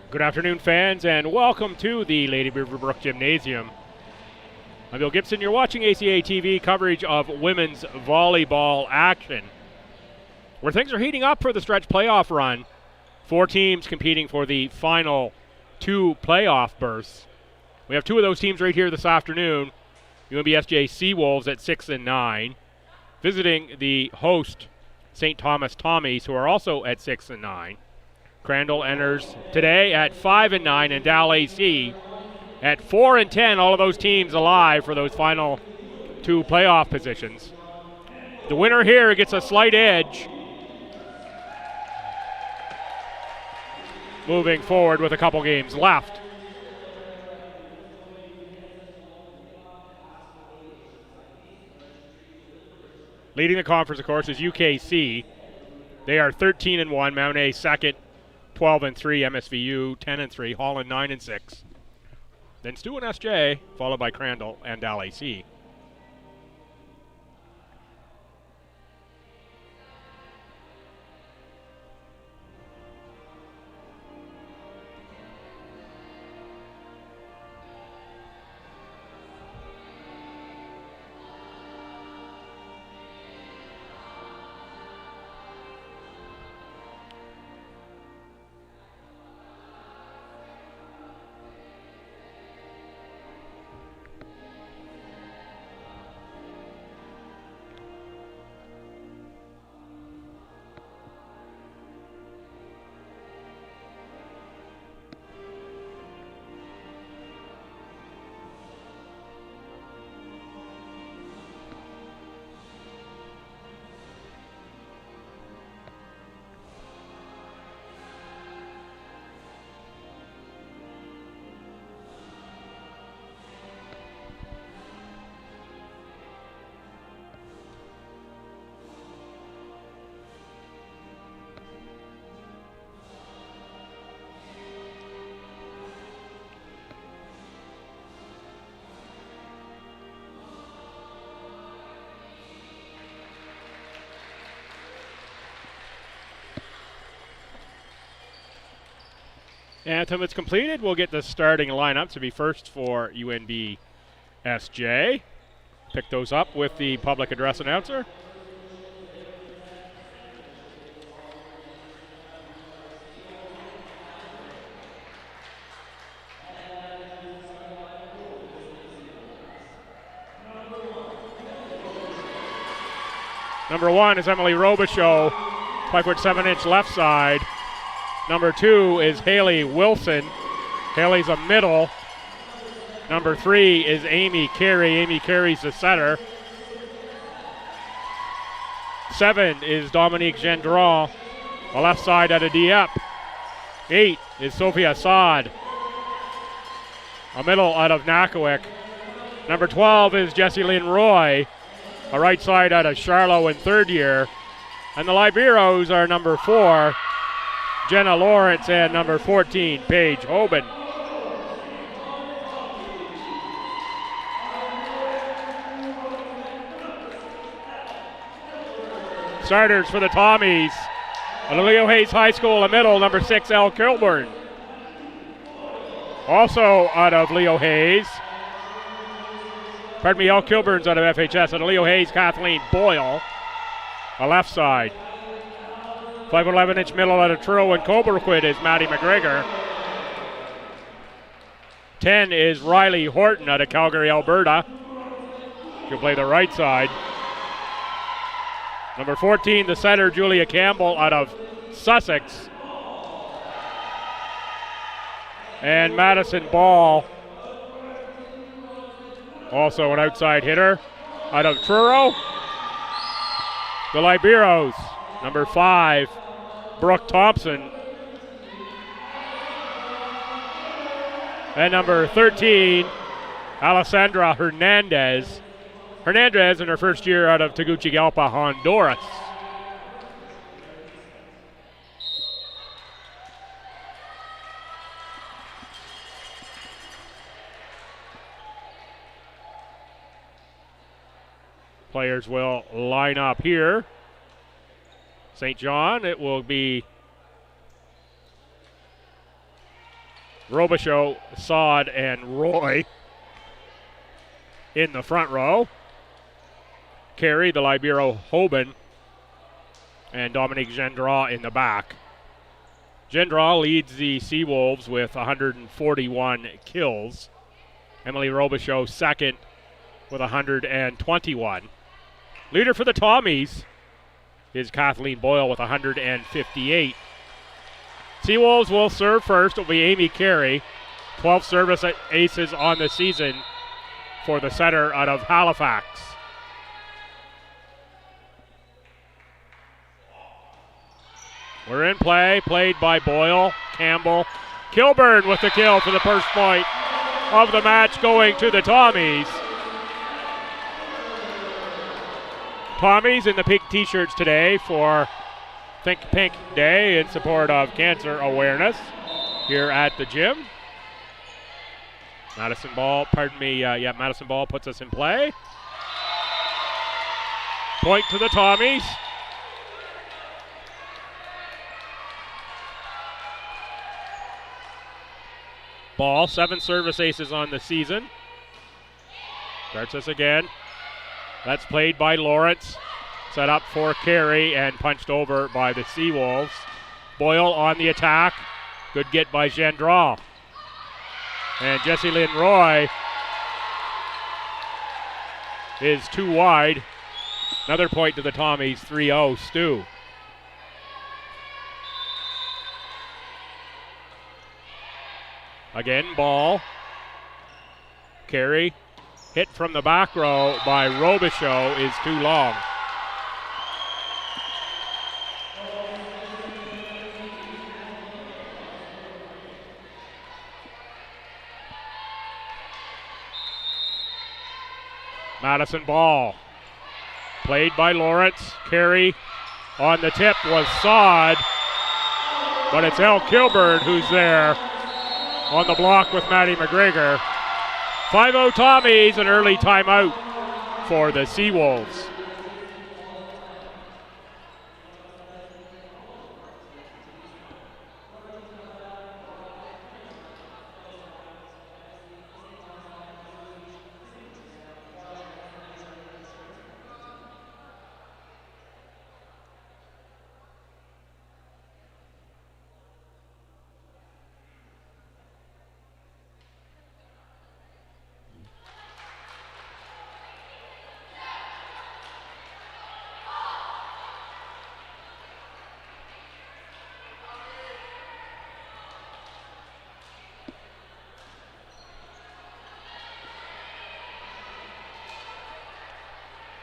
Good afternoon, fans, and welcome to the Lady Beaverbrook Gymnasium. I'm Bill Gibson. You're watching ACAA TV coverage of women's volleyball action, where things are heating up for the stretch playoff run. 4 teams competing for the final 2 playoff berths. We have 2 of those teams right here this afternoon. UNBSJ Seawolves at 6 and 9, visiting the host St. Thomas Tommies, who are also at 6 and 9. Crandall enters today at 5 and 9, and Dal AC at 4 and 10. All of those teams alive for those final 2 playoff positions. The winner here gets a slight edge, moving forward with a couple games left. Leading the conference, of course, is UKC. They are 13 and 1. Mount A second, 12 and 3. MSVU 10 and 3. Holland 9 and 6. Then STU and SJ, followed by Crandall and Dal AC. Anthem is completed. We'll get the starting lineup to be first for UNBSJ. Pick those up with the public address announcer. Number 1 is Emily Robichaud, 5'7" left side. Number 2 is Haley Wilson. Haley's a middle. Number 3 is Amy Carey. Amy Carey's the setter. 7 is Dominique Gendron, a left side at a D-up. 8 is Sophia Assad, a middle out of Nakawik. Number 12 is Jessie Lynn Roy, a right side out of Charlotte in third year. And the liberos are number 4, Jenna Lawrence, and number 14, Paige Hoban. Starters for the Tommies. At Leo Hayes High School, a middle, number 6, Elle Kilburn. Also out of Leo Hayes. Elle Kilburn's out of FHS. At Leo Hayes, Kathleen Boyle, a left side. 5'11" middle out of Truro and Cobequid is Maddie McGregor. 10 is Riley Horton out of Calgary, Alberta. She'll play the right side. Number 14, the center, Julia Campbell out of Sussex. And Madison Ball, also an outside hitter out of Truro. The liberos, number 5, Brooke Thompson. And number 13, Alessandra Hernandez. Hernandez in her first year out of Tegucigalpa, Honduras. Players will line up here. St. John, it will be Robichaud, Saad, and Roy in the front row. Carey, the Libero, Hoban, and Dominique Gendron in the back. Gendron leads the Seawolves with 141 kills. Emily Robichaud second with 121. Leader for the Tommies is Kathleen Boyle with 158. Seawolves will serve first. It'll be Amy Carey. 12 service aces on the season for the setter out of Halifax. We're in play, played by Boyle, Campbell. Kilburn with the kill for the first point of the match, going to the Tommies. Tommies in the pink t-shirts today for Think Pink Day in support of cancer awareness here at the gym. Madison Ball puts us in play. Point to the Tommies. Ball, 7 service aces on the season. Starts us again. That's played by Lawrence. Set up for Carey and punched over by the Seawolves. Boyle on the attack. Good get by Gendron. And Jessie Lynn Roy is too wide. Another point to the Tommies, 3-0 Stu. Again, ball. Carey. Hit from the back row by Robichaud is too long. Madison Ball. Played by Lawrence. Carey on the tip was Saad, but it's Elle Kilburn who's there on the block with Maddie McGregor. 5-0 Tommies, an early timeout for the Seawolves.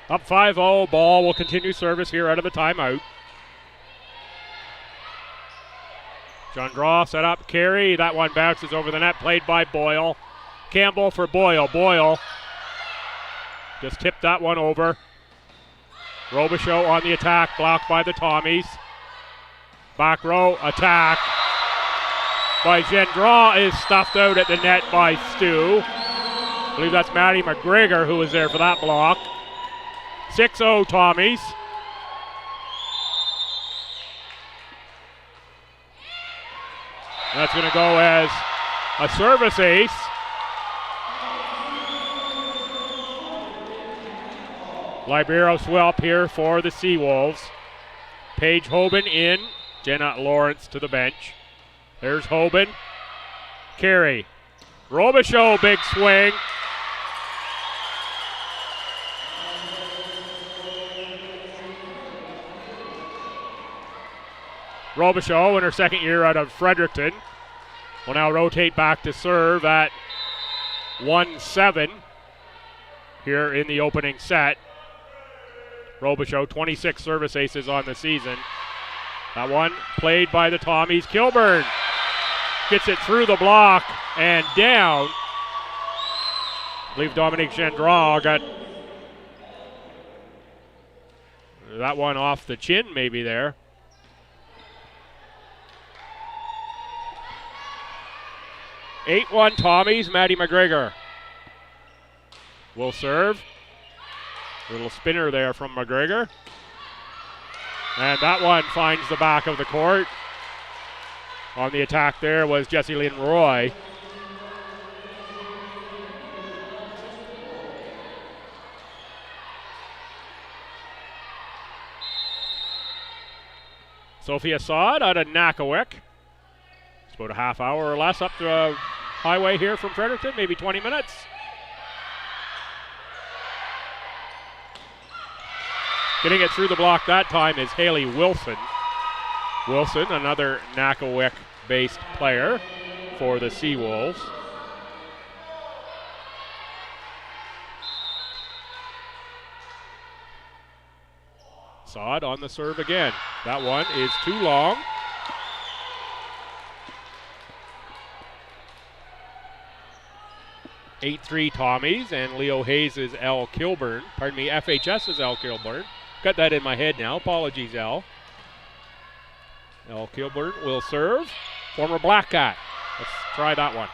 Up 5-0, Ball will continue service here out of the timeout. Gendron set up, Carey, that one bounces over the net, played by Boyle. Campbell for Boyle, Boyle just tipped that one over. Robichaud on the attack, blocked by the Tommies. Back row attack by Gendron is stuffed out at the net by Stu. I believe that's Maddie McGregor who was there for that block. 6-0 Tommies. That's going to go as a service ace. Libero swap here for the Seawolves. Paige Hoban in. Jenna Lawrence to the bench. There's Hoban. Carey. Robichaud, big swing. Robichaud in her second year out of Fredericton will now rotate back to serve at 1-7 here in the opening set. Robichaud, 26 service aces on the season. That one played by the Tommies. Kilburn gets it through the block and down. I believe Dominique Gendron got that one off the chin maybe there. 8-1 Tommies, Maddie McGregor will serve. Little spinner there from McGregor. And that one finds the back of the court. On the attack there was Jessie Lynn Roy. Sophia Sod out of Nakawik. It's about a half hour or less up the highway here from Fredericton, maybe 20 minutes. Getting it through the block that time is Haley Wilson. Wilson, another Nakawik-based player for the Seawolves. Sod on the serve again. That one is too long. (8-3) Tommies and Leo Hayes' L. Kilburn. Pardon me, FHS's L. Kilburn. Got that in my head now. Apologies, L. L. Kilburn will serve. Former Black Cat. Let's try that one.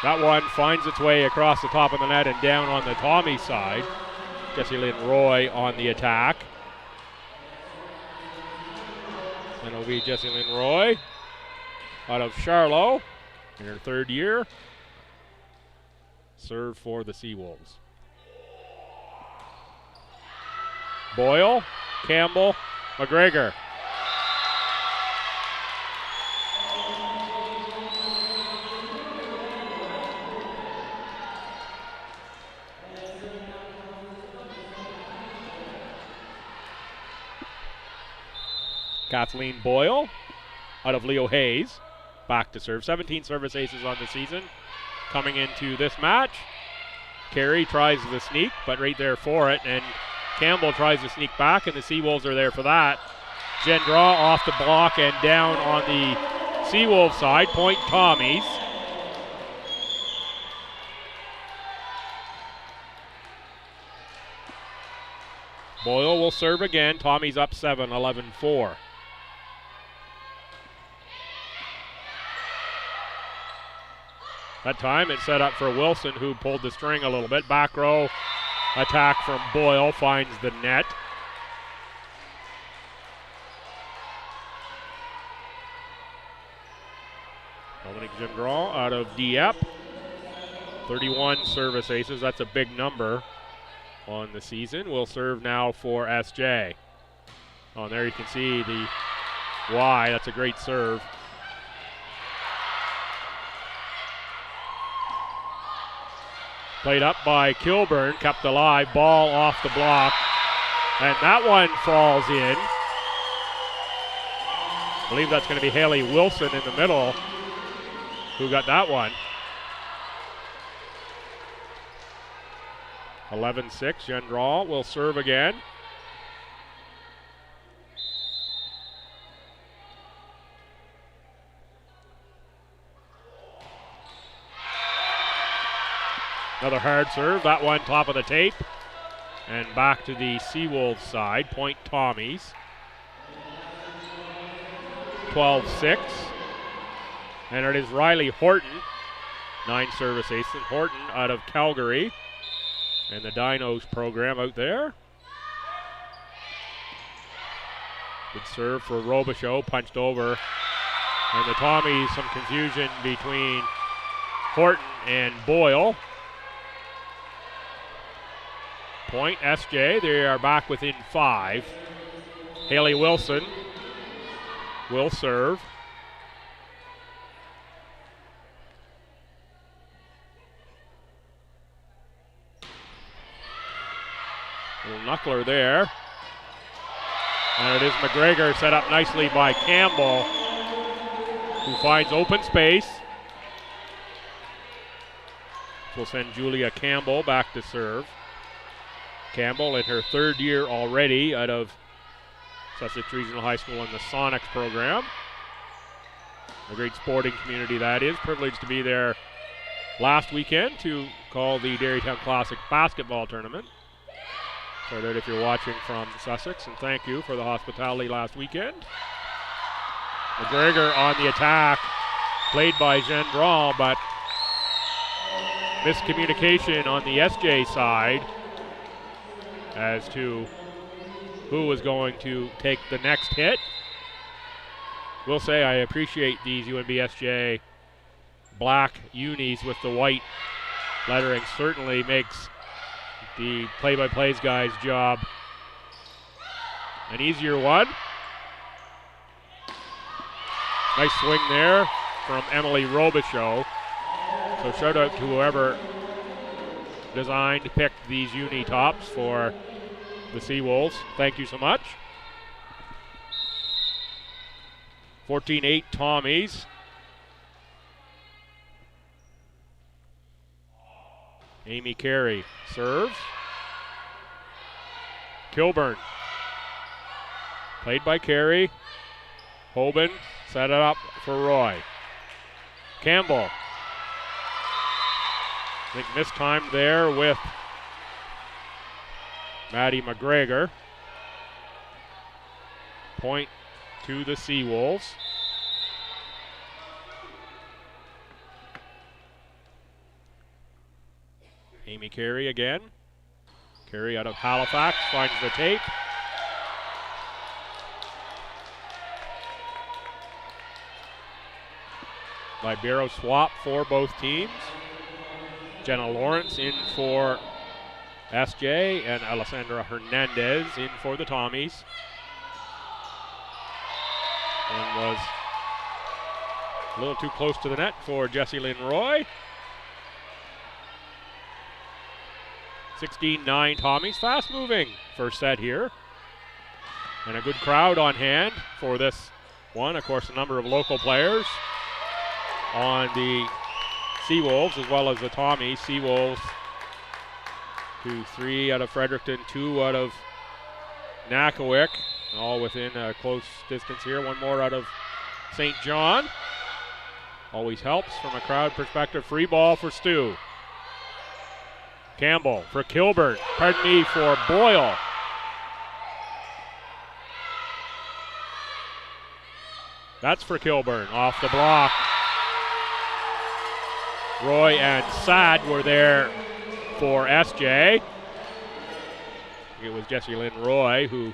That one finds its way across the top of the net and down on the Tommy side. Jessie Lynn Roy on the attack. And it'll be Jessie Lynn Roy out of Charlotte in her third year. Serve for the Seawolves. Boyle, Campbell, McGregor. Kathleen Boyle out of Leo Hayes. Back to serve. 17 service aces on the season. Coming into this match. Carey tries the sneak, but right there for it. And Campbell tries to sneak back, and the Seawolves are there for that. Gendra off the block and down on the Seawolves side. Point Tommies. Boyle will serve again. Tommies up 7, 11-4. That time it's set up for Wilson, who pulled the string a little bit. Back row attack from Boyle finds the net. Dominique Gendron out of Dieppe. 31 service aces. That's a big number on the season. Will serve now for SJ. Oh, and there you can see the Y. That's a great serve. Played up by Kilburn, kept alive, ball off the block, and that one falls in. I believe that's going to be Haley Wilson in the middle who got that one. 11-6, Gendron will serve again. Another hard serve, that one top of the tape. And back to the Seawolves side, point Tommies. 12-6. And it is Riley Horton, 9 service aces. Horton out of Calgary. And the Dinos program out there. Good serve for Robichaud, punched over. And the Tommies, some confusion between Horton and Boyle. Point SJ, they are back within 5. Haley Wilson will serve. Little knuckler there. And it is McGregor set up nicely by Campbell, who finds open space. We'll send Julia Campbell back to serve. Campbell in her third year already out of Sussex Regional High School in the Sonics program. A great sporting community that is. Privileged to be there last weekend to call the Dairytown Classic basketball tournament. Start out if you're watching from Sussex, and thank you for the hospitality last weekend. McGregor on the attack, played by Gendron, but miscommunication on the SJ side as to who was going to take the next hit. Will say I appreciate these UNBSJ black unis with the white lettering. Certainly makes the play-by-plays guy's job an easier one. Nice swing there from Emily Robichaud. So shout out to whoever designed, picked these uni tops for the Seawolves. Thank you so much. 14-8 Tommies. Amy Carey serves. Kilburn. Played by Carey. Hoban set it up for Roy. Campbell. I think mistimed there with Maddie McGregor. Point to the Seawolves. Amy Carey again. Carey out of Halifax finds the tape. Libero swap for both teams. Jenna Lawrence in for SJ and Alessandra Hernandez in for the Tommies. And was a little too close to the net for Jessie Lynn Roy. 16-9 Tommies, fast moving first set here. And a good crowd on hand for this one. Of course, a number of local players on the Seawolves as well as the Tommies. Seawolves 2-3 out of Fredericton, 2 out of Nakawik, all within a close distance here. One more out of St. John. Always helps from a crowd perspective. Free ball for STU. Campbell for Kilburn, for Boyle. That's for Kilburn, off the block. Roy and Sad were there for SJ. It was Jessie Lynn Roy who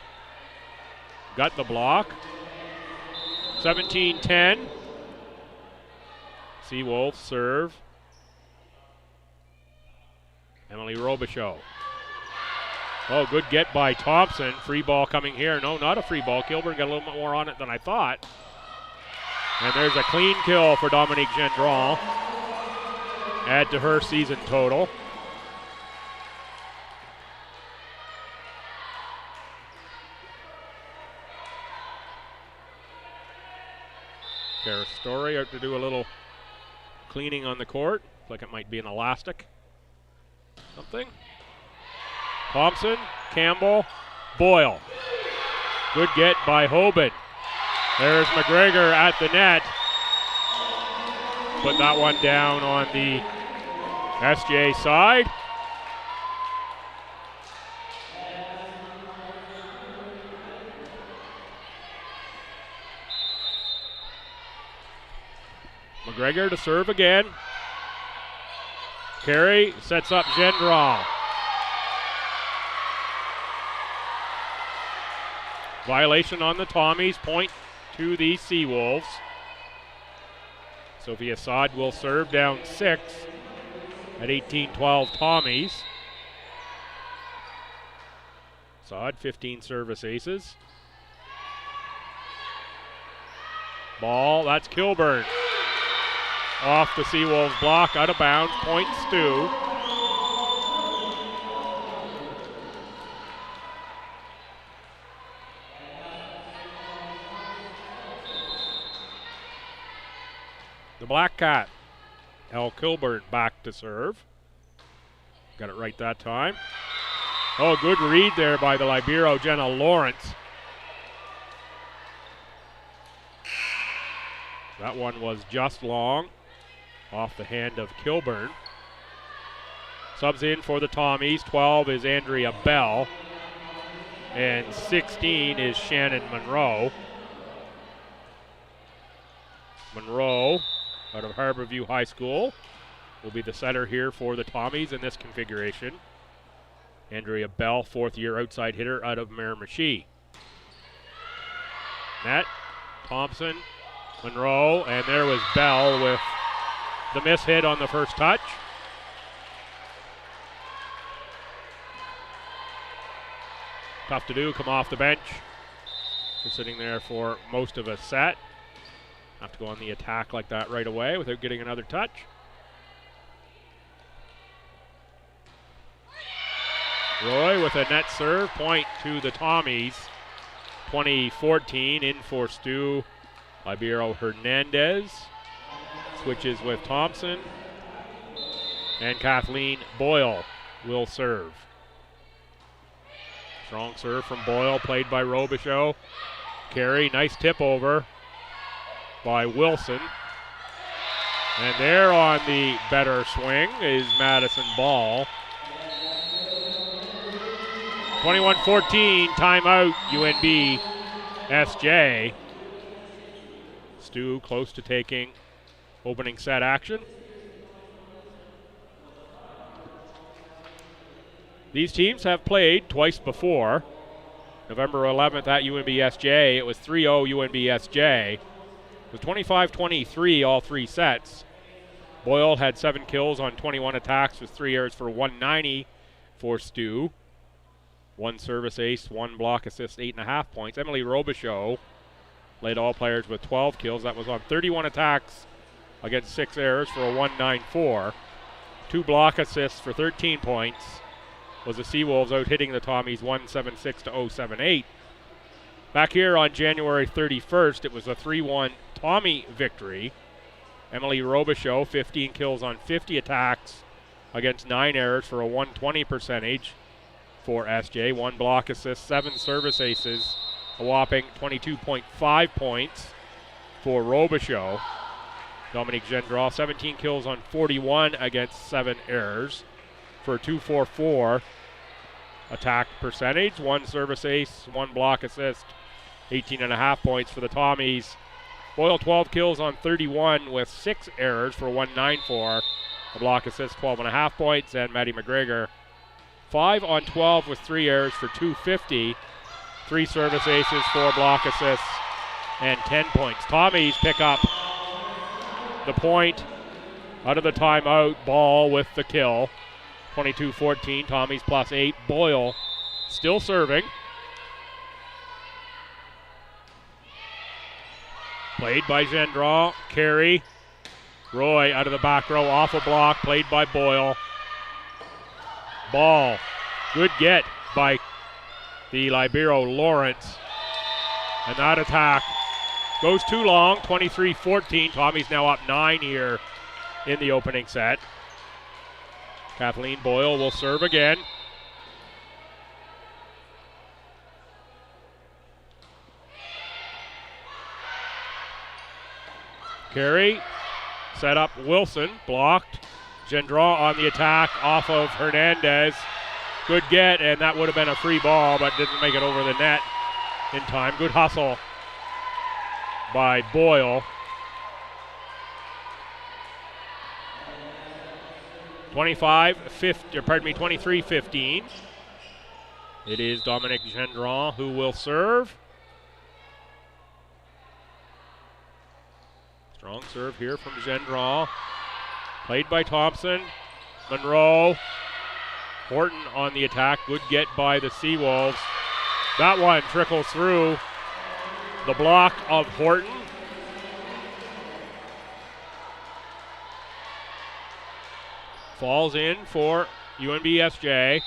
got the block. 17-10. Seawolves serve. Emily Robichaud. Oh, good get by Thompson. Free ball coming here. No, not a free ball. Kilburn got a little bit more on it than I thought. And there's a clean kill for Dominique Gendron. Add to her season total. Kara Story out to do a little cleaning on the court. Looks like it might be an elastic. Something. Thompson, Campbell, Boyle. Good get by Hoban. There's McGregor at the net. Put that one down on the SJ side. McGregor to serve again. Carey sets up Gendron. Violation on the Tommies, point to the Seawolves. Sophia Saad will serve down 6 at 18-12 Tommies. Saad, 15 service aces. Ball, that's Kilburn. Off the Seawolves block, out of bounds, point STU. The Black Cat, El Kilburn back to serve. Got it right that time. Oh, good read there by the Libero, Jenna Lawrence. That one was just long, off the hand of Kilburn. Subs in for the Tommies. 12 is Andrea Bell, and 16 is Shannon Monroe. Monroe, out of Harborview High School, will be the setter here for the Tommies in this configuration. Andrea Bell, fourth-year outside hitter out of Miramichi. Net, Thompson, Monroe, and there was Bell with the miss hit on the first touch. Tough to do, come off the bench. They're sitting there for most of a set. Have to go on the attack like that right away without getting another touch. Roy with a net serve, point to the Tommies. 2014 in for STU. Libero Hernandez switches with Thompson. And Kathleen Boyle will serve. Strong serve from Boyle, played by Robichaud. Carey, nice tip over by Wilson. And there on the better swing is Madison Ball. 21-14, timeout, UNBSJ. STU close to taking opening set action. These teams have played twice before. November 11th at UNBSJ, it was 3-0 UNBSJ. It was 25-23 all three sets. Boyle had 7 kills on 21 attacks with 3 errors for 190 for STU. 1 service ace, 1 block assist, 8.5 points. Emily Robichaud led all players with 12 kills. That was on 31 attacks against 6 errors for a 194. 2 block assists for 13 points. Was the Seawolves out hitting the Tommies 176 to 078. Back here on January 31st, it was a 3-1 Tommy victory. Emily Robichaud, 15 kills on 50 attacks against 9 errors for a 120 percentage for SJ. 1 block assist, 7 service aces, a whopping 22.5 points for Robichaud. Dominique Gendron, 17 kills on 41 against 7 errors for a 244 attack percentage. 1 service ace, 1 block assist, 18.5 points for the Tommies. Boyle 12 kills on 31 with 6 errors for 194. A block assist, 12.5 points. And Maddie McGregor 5 on 12 with 3 errors for 250. 3 service aces, 4 block assists, and 10 points. Tommies pick up the point out of the timeout. Ball with the kill. 22-14, Tommies plus 8. Boyle still serving. Played by Gendron. Carey. Roy out of the back row, off a block, played by Boyle. Ball. Good get by the Libero Lawrence. And that attack goes too long. 23-14. Tommy's now up 9 here in the opening set. Kathleen Boyle will serve again. Carey set up Wilson, blocked. Gendron on the attack off of Hernandez. Good get, and that would have been a free ball, but didn't make it over the net in time. Good hustle by Boyle. 23-15. It is Dominique Gendron who will serve. Strong serve here from Gendron. Played by Thompson. Monroe. Horton on the attack. Good get by the Seawolves. That one trickles through the block of Horton. Falls in for UNBSJ.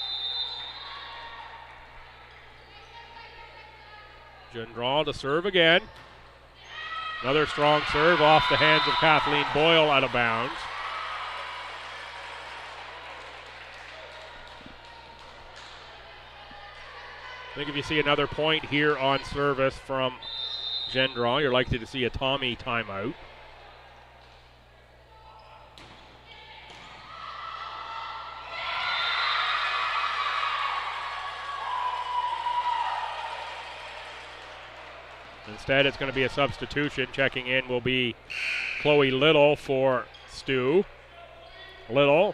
Gendron to serve again. Another strong serve off the hands of Kathleen Boyle out of bounds. I think if you see another point here on service from Gendron, you're likely to see a Tommy timeout. Instead, it's going to be a substitution. Checking in will be Chloe Little for STU. Little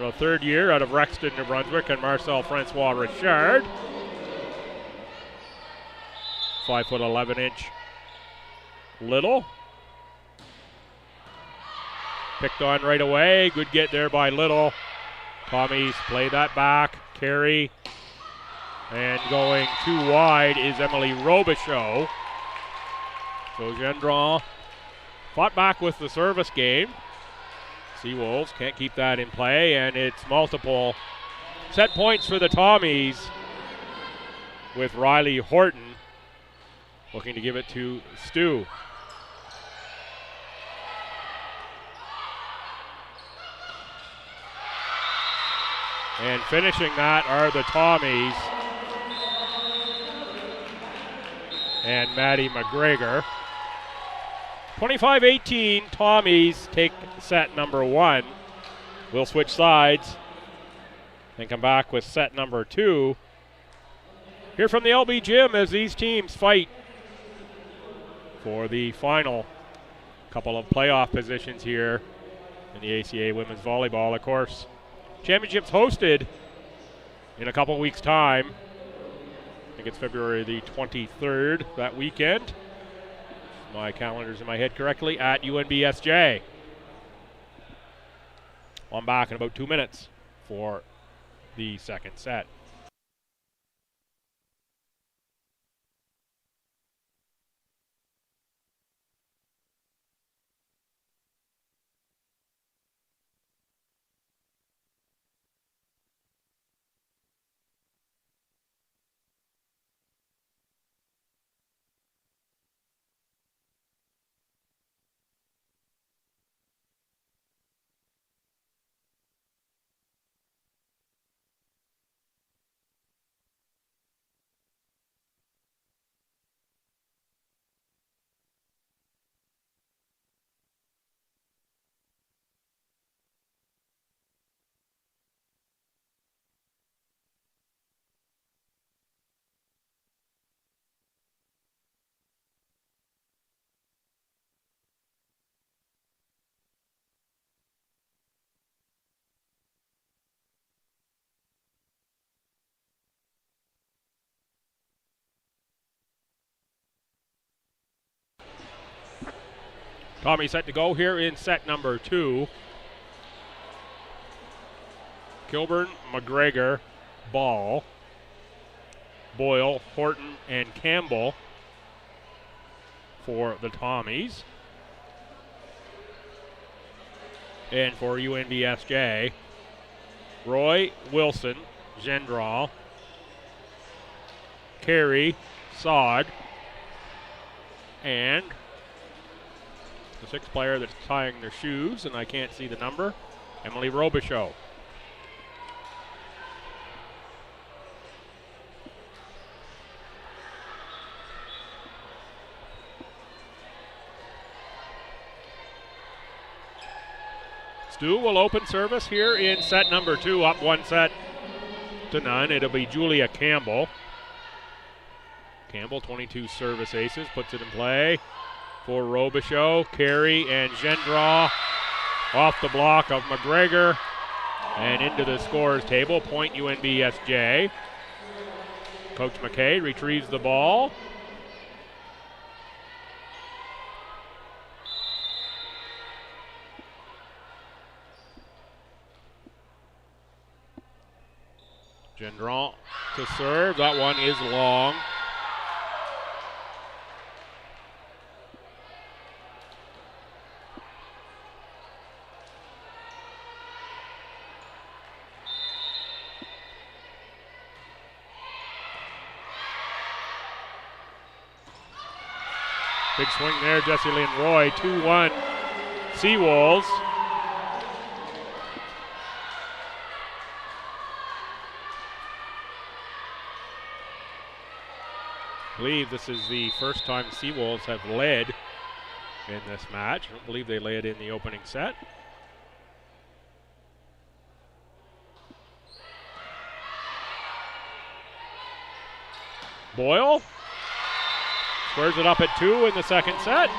a third year out of Rexton, New Brunswick, and Marcel Francois Richard. 5'11" Little. Picked on right away. Good get there by Little. Tommies play that back. Carry. And going too wide is Emily Robichaud. So Gendron fought back with the service game. Seawolves can't keep that in play, and it's multiple set points for the Tommies with Riley Horton looking to give it to STU. And finishing that are the Tommies and Maddie McGregor. 25-18, Tommies take set number 1. We'll switch sides and come back with set number 2. Here from the LB Gym as these teams fight for the final couple of playoff positions here in the ACAA Women's Volleyball. Of course, championships hosted in a couple weeks' time. I think it's February the 23rd that weekend. My calendar's in my head correctly, at UNBSJ. I'm back in about 2 minutes for the second set. Tommy set to go here in set number 2. Kilburn, McGregor, Ball, Boyle, Horton, and Campbell for the Tommies. And for UNBSJ, Roy, Wilson, Gendron, Carey, Sod, and the sixth player that's tying their shoes, and I can't see the number, Emily Robichaud. STU will open service here in set number 2, up 1-0. It'll be Julia Campbell. Campbell, 22 service aces, puts it in play for Robichaud. Carey and Gendron off the block of McGregor and into the scorers table. Point UNBSJ. Coach McKay retrieves the ball. Gendron to serve. That one is long. Big swing there, Jessie Lynn Roy. 2-1 Seawolves. I believe this is the first time the Seawolves have led in this match. I don't believe they led in the opening set. Boyle squares it up at 2 in the second set.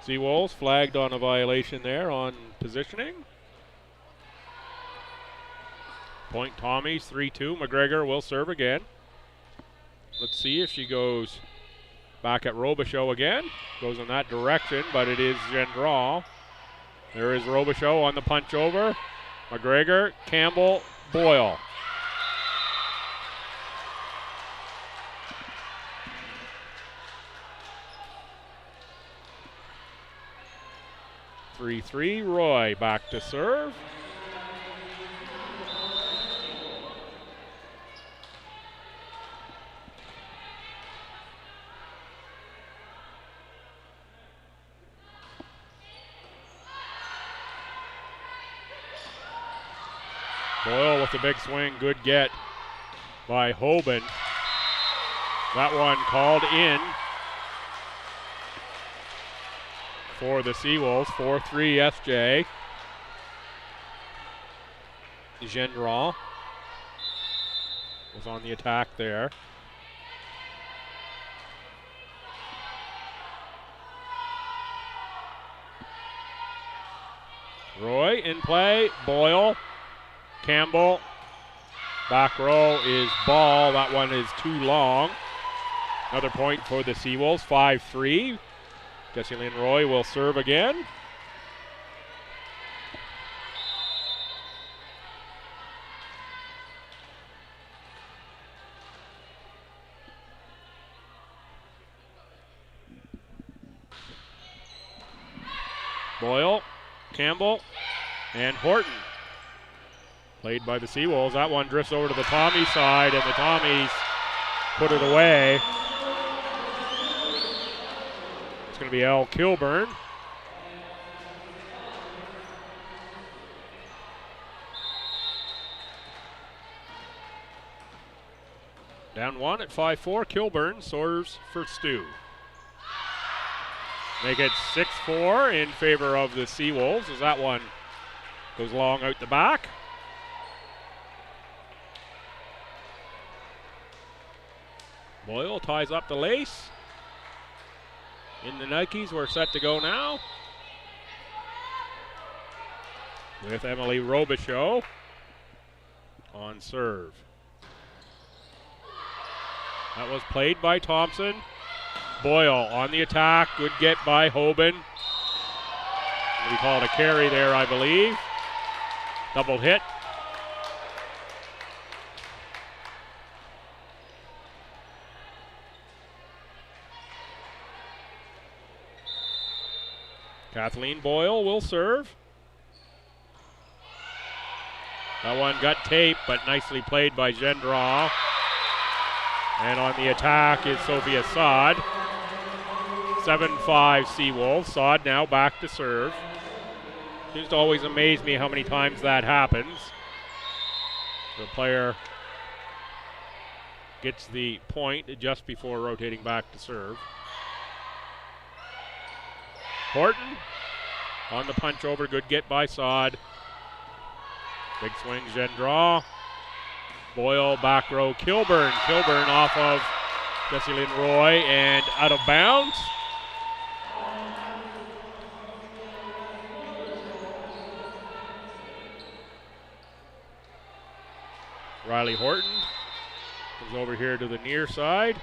Seawolves flagged on a violation there on positioning. Point Tommies, 3-2. McGregor will serve again. Let's see if she goes back at Robichaud again. Goes in that direction, but it is Gendron. There is Robichaud on the punch over. McGregor, Campbell, Boyle. Three, Roy back to serve. Boyle with a big swing, good get by Hoban. That one called in for the Seawolves, 4-3 SJ. Gendron was on the attack there. Roy in play, Boyle, Campbell, back row is Ball. That one is too long. Another point for the Seawolves, 5-3. Jessie Lynn Roy will serve again. Boyle, Campbell, and Horton. Played by the Seawolves. That one drifts over to the Tommy side, and the Tommies put it away. It's going to be Elle Kilburn. Down one at 5-4. Kilburn serves for STU. Make it 6-4 in favor of the Seawolves as that one goes long out the back. Boyle ties up the lace. In the Nikes, we're set to go now with Emily Robichaud on serve. That was played by Thompson. Boyle on the attack. Good get by Hoban. We call it a carry there, I believe. Double hit. Kathleen Boyle will serve. That one got taped, but nicely played by Gendron. And on the attack is Sophia Sod. 7-5 Seawolves. Sod now back to serve. Seems to always amaze me how many times that happens. The player gets the point just before rotating back to serve. Horton on the punch over, good get by Sod. Big swing, Gendron. Boyle back row, Kilburn. Kilburn off of Jessie Lynn Roy and out of bounds. Riley Horton comes over here to the near side.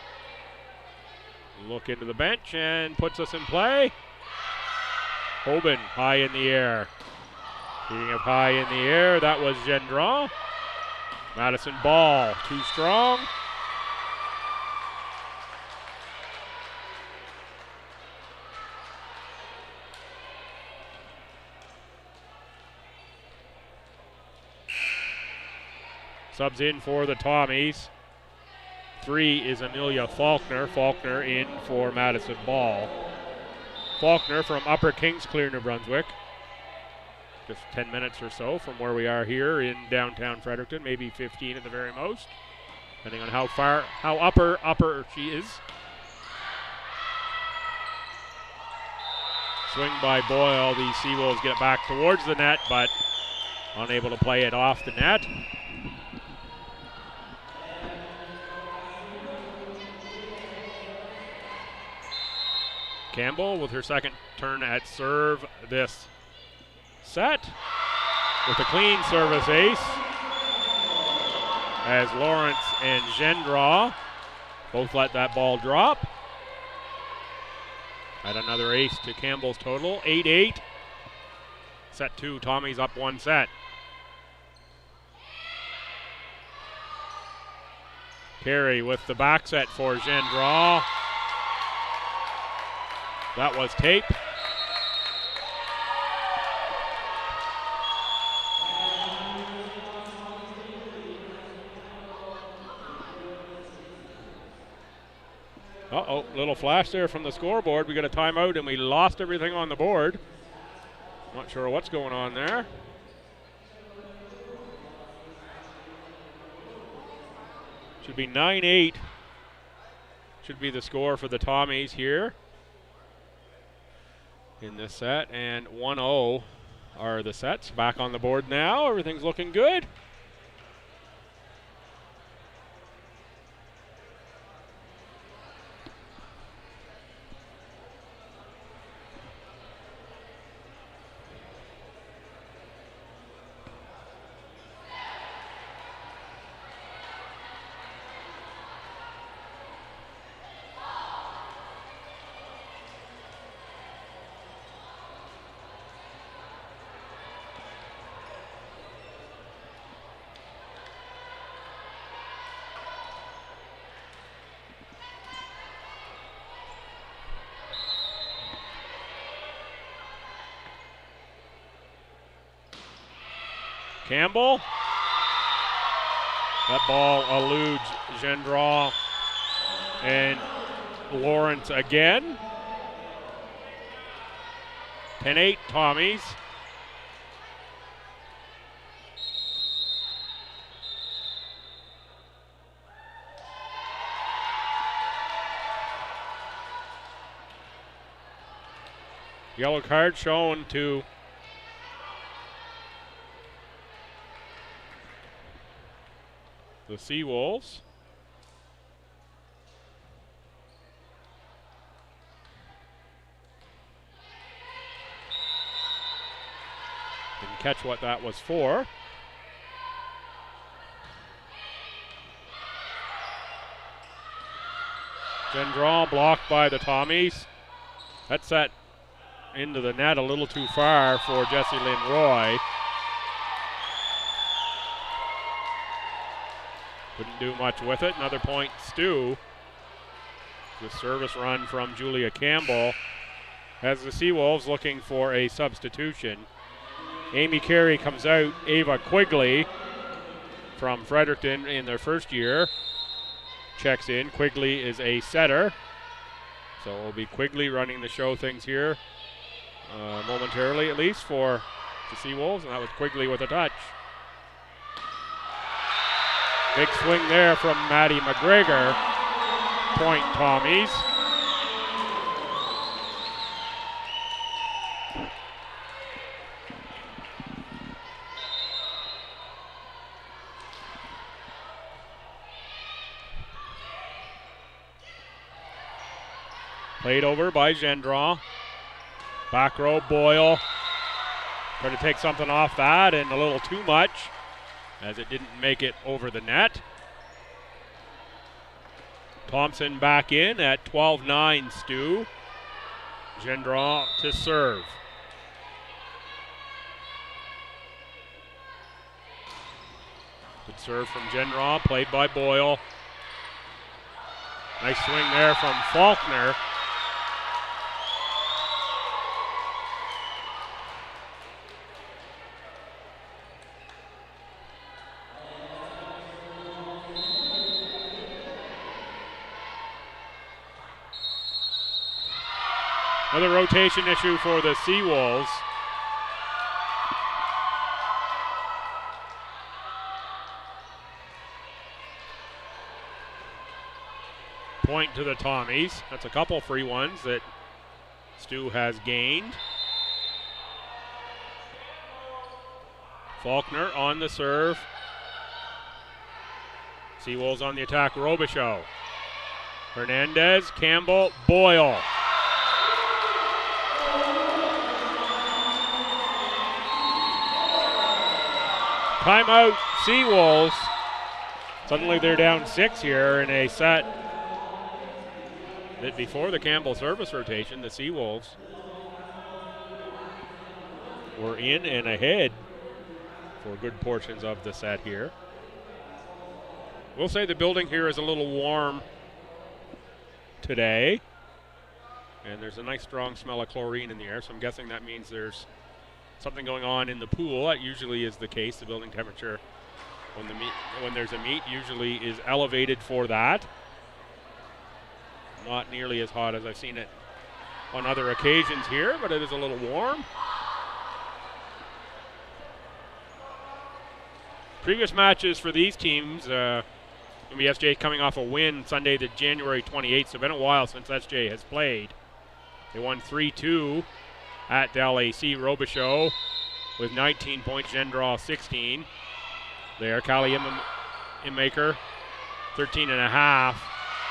Look into the bench and puts us in play. Hoban high in the air. Speaking of high in the air, that was Gendron. Madison Ball, too strong. Subs in for the Tommies. 3 is Amelia Faulkner. Faulkner in for Madison Ball. Faulkner from Upper Kingsclear, New Brunswick. Just 10 minutes or so from where we are here in downtown Fredericton, maybe 15 at the very most, depending on how upper she is. Swing by Boyle. The Seawolves get it back towards the net, but unable to play it off the net. Campbell with her second turn at serve this set with a clean service ace as Lawrence and Gendron both let that ball drop. Add another ace to Campbell's total, 8-8. Set 2, Tommy's up 1 set. Carey with the back set for Gendron. That was tape. Uh-oh, little flash there from the scoreboard. We got a timeout and we lost everything on the board. Not sure what's going on there. Should be 9-8. Should be the score for the Tommies here in this set. And 1-0 are the sets. Back on the board now. Everything's looking good. Campbell. That ball eludes Gendron and Lawrence again. 10-8 Tommies. Yellow card shown to the Seawolves. Didn't catch what that was for. Gendron blocked by the Tommies. That's set into the net a little too far for Jessie Lynn Roy. Couldn't do much with it. Another point, STU. The service run from Julia Campbell as the Seawolves looking for a substitution. Amy Carey comes out. Ava Quigley from Fredericton in their first year checks in. Quigley is a setter. So it'll be Quigley running the show things here momentarily, at least, for the Seawolves. And that was Quigley with a touch. Big swing there from Maddie McGregor. Point Tommies. Played over by Gendron. Back row, Boyle. Trying to take something off that, and a little too much, as it didn't make it over the net. Thompson back in at 12-9 STU. Gendron to serve. Good serve from Gendron, played by Boyle. Nice swing there from Faulkner. Another rotation issue for the Seawolves. Point to the Tommies. That's a couple free ones that STU has gained. Faulkner on the serve. Seawolves on the attack, Robichaud. Hernandez, Campbell, Boyle. Timeout, Seawolves. Suddenly they're down 6 here in a set that before the Campbell service rotation, the Seawolves were in and ahead for good portions of the set here. We'll say the building here is a little warm today, and there's a nice strong smell of chlorine in the air, so I'm guessing that means there's something going on in the pool. That usually is the case. The building temperature when there's a meet usually is elevated for that. Not nearly as hot as I've seen it on other occasions here, but it is a little warm. Previous matches for these teams, UNBSJ coming off a win Sunday, the January 28th. So it's been a while since SJ has played. They won 3-2 at Del AC. Robichaud with 19 points, Gendron 16. There, Callie Immaker 13.5,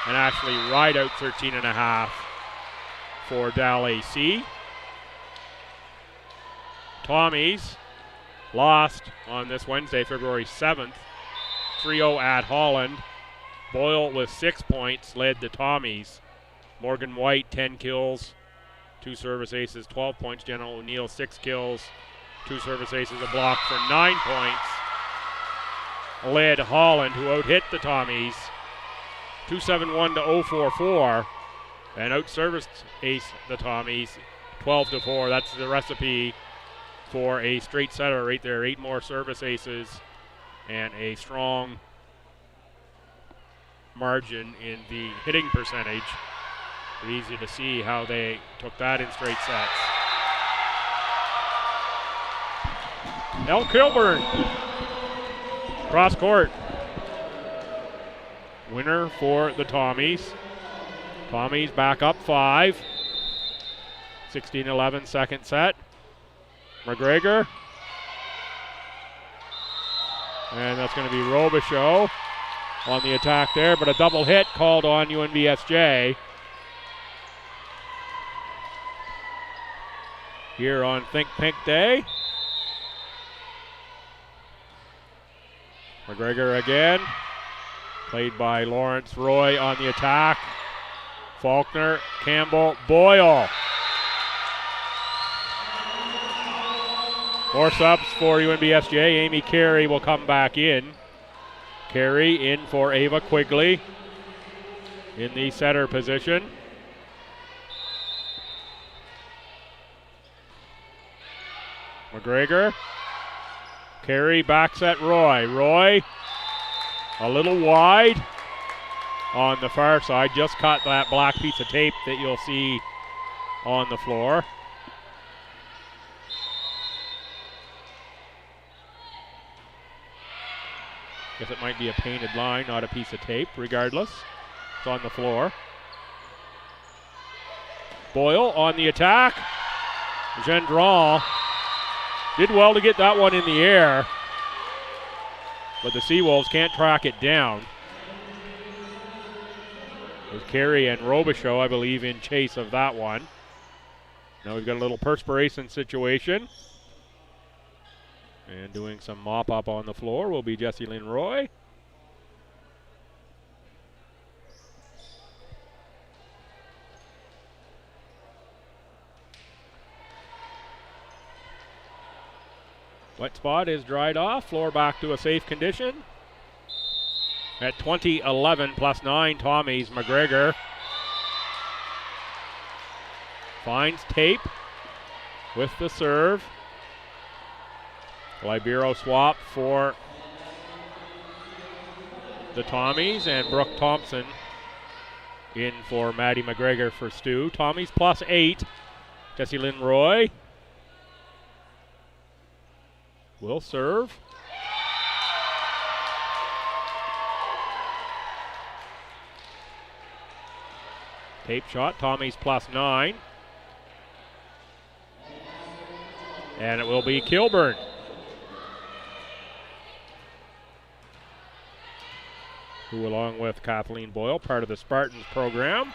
and Ashley Rideout 13.5 for Del AC. Tommies lost on this Wednesday, February 7th, 3-0 at Holland. Boyle with 6 points led the Tommies. Morgan White, 10 kills, 2 service aces, 12 points. Jenna O'Neill, 6 kills, 2 service aces, a block for 9 points. Led Holland, who out-hit the Tommies 271 to 044, and out-serviced ace the Tommies 12-4. That's the recipe for a straight setter right there. 8 more service aces and a strong margin in the hitting percentage. It's easy to see how they took that in straight sets. El Kilburn, cross court. Winner for the Tommies. Tommies back up 5. 16-11 second set. McGregor. And that's going to be Robichaud on the attack there, but a double hit called on UNBSJ. Here on Think Pink Day. McGregor again. Played by Lawrence Roy on the attack. Faulkner, Campbell, Boyle. More subs for UNBSJ. Amy Carey will come back in. Carey in for Ava Quigley in the setter position. McGregor. Carey backs at Roy. Roy a little wide on the far side. Just caught that black piece of tape that you'll see on the floor. Guess it might be a painted line, not a piece of tape. Regardless, it's on the floor. Boyle on the attack. Gendron did well to get that one in the air, but the Seawolves can't track it down. With Carey and Robichaud, I believe, in chase of that one. Now we've got a little perspiration situation. And doing some mop-up on the floor will be Jessie Lynn Roy. Wet spot is dried off. Floor back to a safe condition. At 20-11 plus 9, Tommies. McGregor finds tape with the serve. Libero swap for the Tommies, and Brooke Thompson in for Maddie McGregor for Stu. Tommies plus 8. Jessie Lynn Roy will serve. Tape shot, Tommies plus 9. And it will be Kilburn. Who, along with Kathleen Boyle, part of the Spartans program.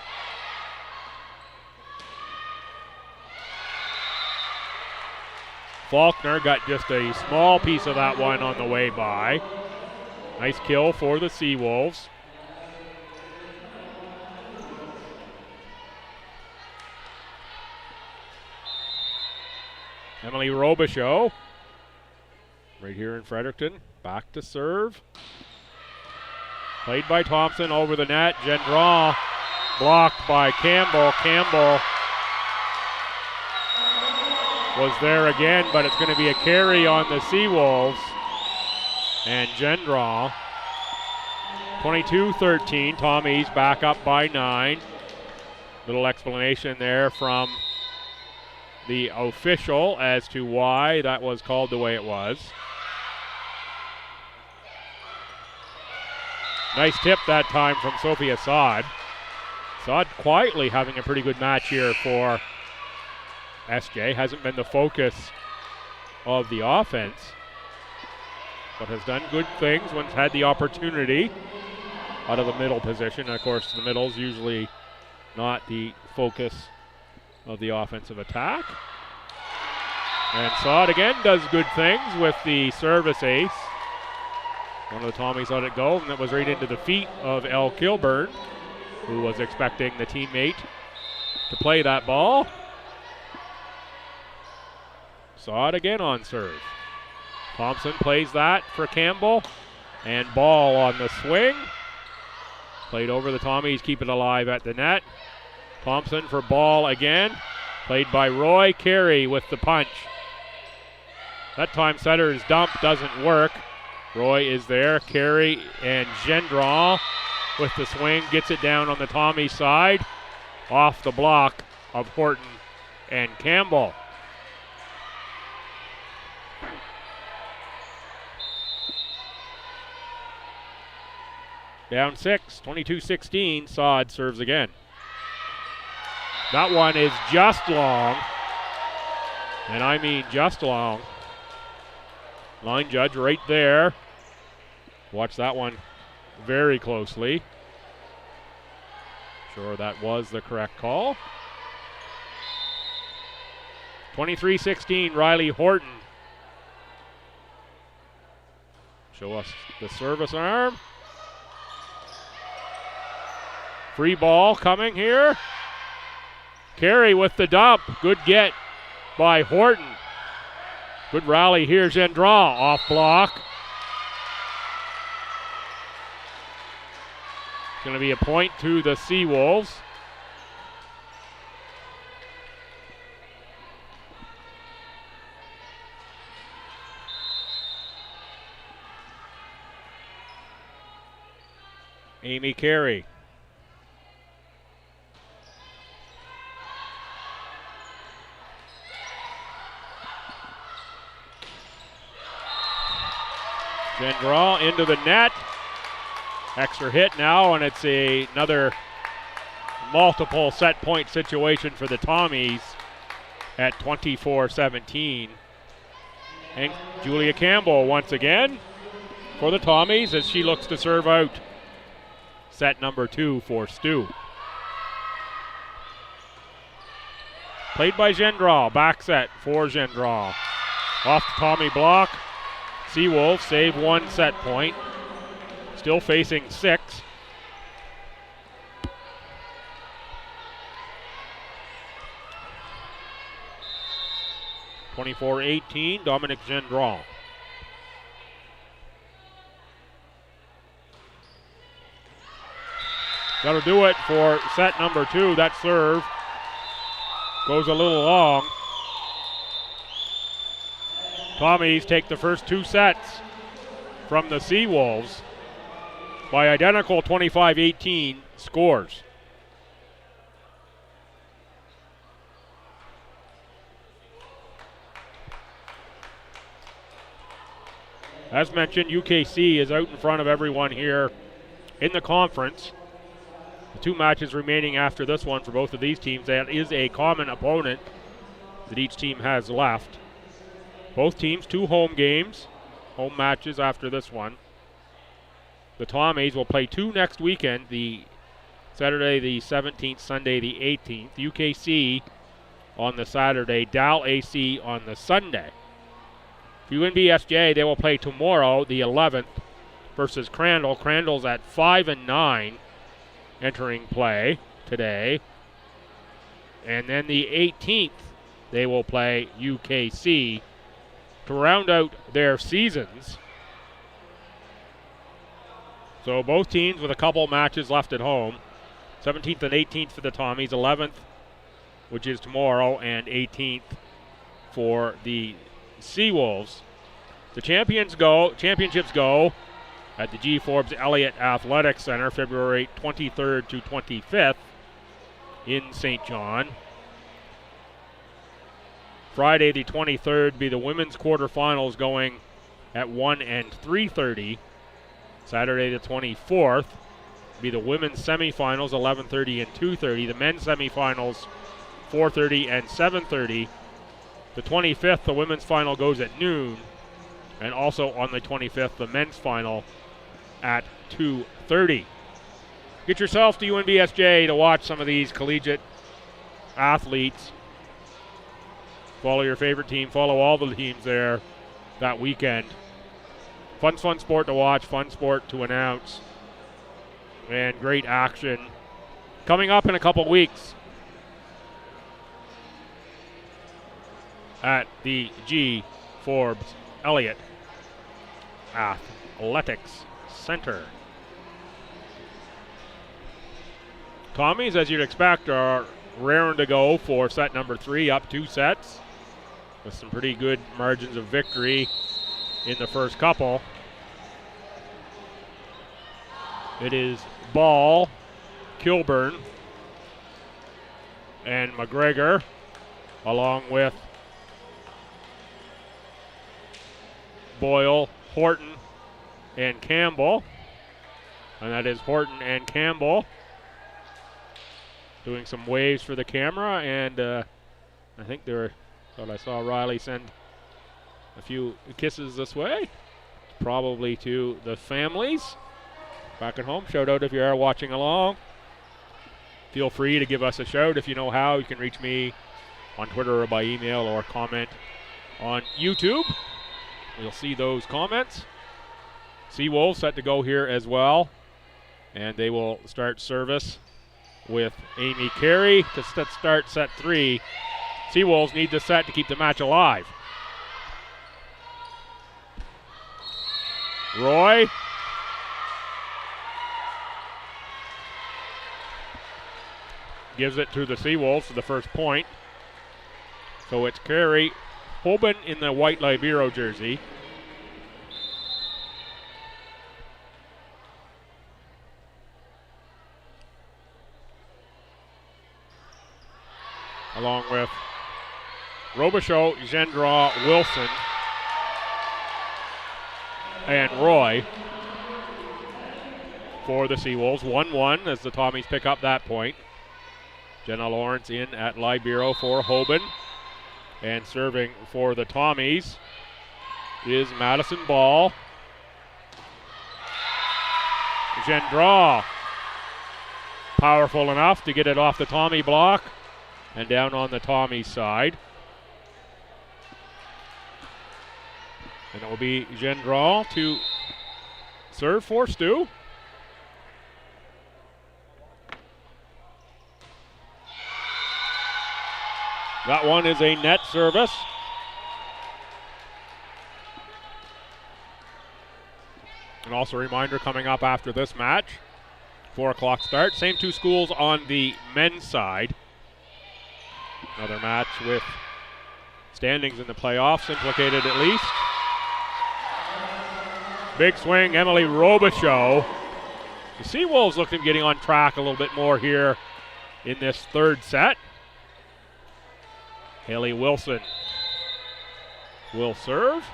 Faulkner got just a small piece of that one on the way by. Nice kill for the Seawolves. Emily Robichaud, right here in Fredericton, back to serve. Played by Thompson over the net. Gendron blocked by Campbell. Campbell was there again, but it's going to be a carry on the Seawolves. And Gendron, 22-13, Tommy's back up by 9. Little explanation there from the official as to why that was called the way it was. Nice tip that time from Sophie Assad. Assad quietly having a pretty good match here for SJ. Hasn't been the focus of the offense, but has done good things when had the opportunity out of the middle position. And of course, the middle's usually not the focus of the offensive attack. And Assad again does good things with the service ace. One of the Tommies let it go, and that was right into the feet of Elle Kilburn, who was expecting the teammate to play that ball. Assad again on serve. Thompson plays that for Campbell, and ball on the swing. Played over the Tommies, keep it alive at the net. Thompson for ball again. Played by Roy. Carey with the punch. That time setter's dump doesn't work. Roy is there. Carey and Gendron with the swing. Gets it down on the Tommy side. Off the block of Horton and Campbell. Down 6, 22-16. Sod serves again. That one is just long, and I mean just long. Line judge right there. Watch that one very closely. Sure that was the correct call. 23-16, Riley Horton. Show us the service arm. Free ball coming here. Carey with the dump. Good get by Horton. Good rally here. Gendron off block. Going to be a point to the Seawolves. Amy Carey. Gendron into the net. Extra hit now, and it's another multiple set point situation for the Tommies at 24-17. And Julia Campbell once again for the Tommies as she looks to serve out set number 2 for Stu. Played by Gendron, back set for Gendron. Off the Tommy block. Seawolves save 1 set point. Still facing 6. (24-18), Dominic Gendron. That'll do it for set number 2. That serve goes a little long. Tommies take the first 2 sets from the Seawolves by identical 25-18 scores. As mentioned, UKC is out in front of everyone here in the conference. The 2 matches remaining after this one for both of these teams, that is a common opponent that each team has left. Both teams 2 home games, home matches after this one. The Tommies will play 2 next weekend, the Saturday the 17th, Sunday the 18th. UKC on the Saturday, Dal AC on the Sunday. UNBSJ, they will play tomorrow, the 11th, versus Crandall. Crandall's at 5-9 entering play today. And then the 18th, they will play UKC to round out their seasons. So both teams with a couple matches left at home. 17th and 18th for the Tommies, 11th, which is tomorrow, and 18th for the Seawolves. The championships go at the G. Forbes Elliott Athletics Center, February 23rd to 25th in St. John. Friday the 23rd be the women's quarterfinals going at 1 and 3:30. Saturday the 24th be the women's semifinals, 11:30 and 2:30. The men's semifinals, 4:30 and 7:30. The 25th, the women's final goes at noon. And also on the 25th, the men's final at 2:30. Get yourself to UNBSJ to watch some of these collegiate athletes. Follow your favorite team. Follow all the teams there that weekend. Fun sport to watch. Fun sport to announce. And great action coming up in a couple weeks at the G. Forbes Elliott Athletics Center. Tommies, as you'd expect, are raring to go for set number 3, up 2 sets with some pretty good margins of victory in the first couple. It is Ball, Kilburn, and McGregor, along with Boyle, Horton, and Campbell. And that is Horton and Campbell doing some waves for the camera. And I think thought I saw Riley send a few kisses this way, probably to the families back at home. Shout out if you are watching along. Feel free to give us a shout if you know how. You can reach me on Twitter or by email or comment on YouTube. You'll see those comments. Seawolves set to go here as well. And they will start service with Amy Carey to start set 3. Seawolves need this set to keep the match alive. Roy. Gives it to the Seawolves for the first point. So it's Carey, Hoban in the white Libero jersey. Along with Robichaud, Gendron, Wilson, and Roy for the Seawolves. 1-1 as the Tommies pick up that point. Jenna Lawrence in at Libero for Hoban. And serving for the Tommies is Madison Ball. Gendron, powerful enough to get it off the Tommy block and down on the Tommy side. And it will be Gendron to serve for Stu. That one is a net service. And also a reminder coming up after this match, 4 o'clock start. Same 2 schools on the men's side. Another match with standings in the playoffs implicated at least. Big swing, Emily Robichaud. The Seawolves look to be getting on track a little bit more here in this third set. Haley Wilson will serve.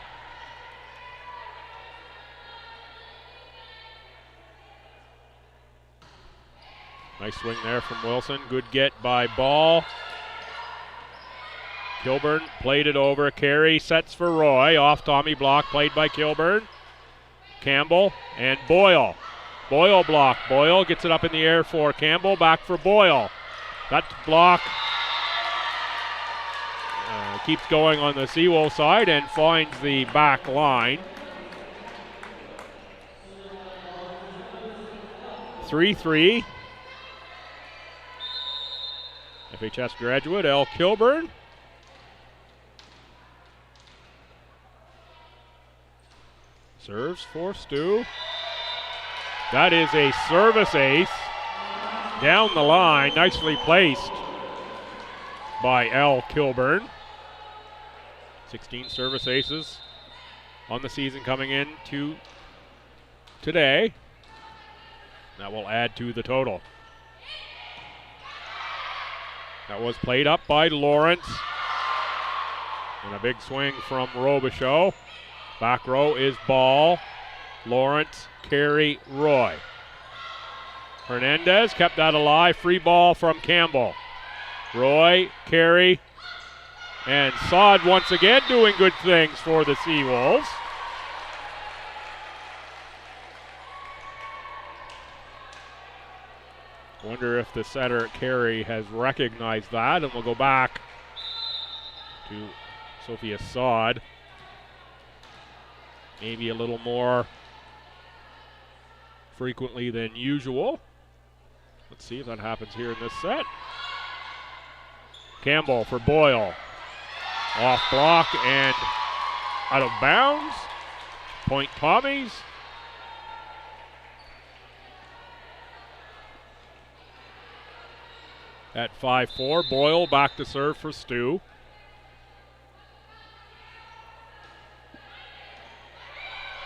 Nice swing there from Wilson. Good get by Ball. Kilburn played it over. Carey sets for Roy. Off Tommy block played by Kilburn. Campbell and Boyle. Boyle block. Boyle gets it up in the air for Campbell. Back for Boyle. That block. keeps going on the Seawolf side and finds the back line. 3-3. FHS graduate Elle Kilburn. Serves for STU. That is a service ace down the line, nicely placed by Elle Kilburn. 16 service aces on the season coming in to today. That will add to the total. That was played up by Lawrence. And a big swing from Robichaud. Back row is Ball, Lawrence, Carey, Roy. Hernandez kept that alive. Free ball from Campbell. Roy, Carey, and Sod once again doing good things for the Seawolves. Wonder if the setter Carey has recognized that, and we'll go back to Sophia Sod. Maybe a little more frequently than usual. Let's see if that happens here in this set. Campbell for Boyle. Off block and out of bounds. Point Tommies. At 5-4, Boyle back to serve for STU.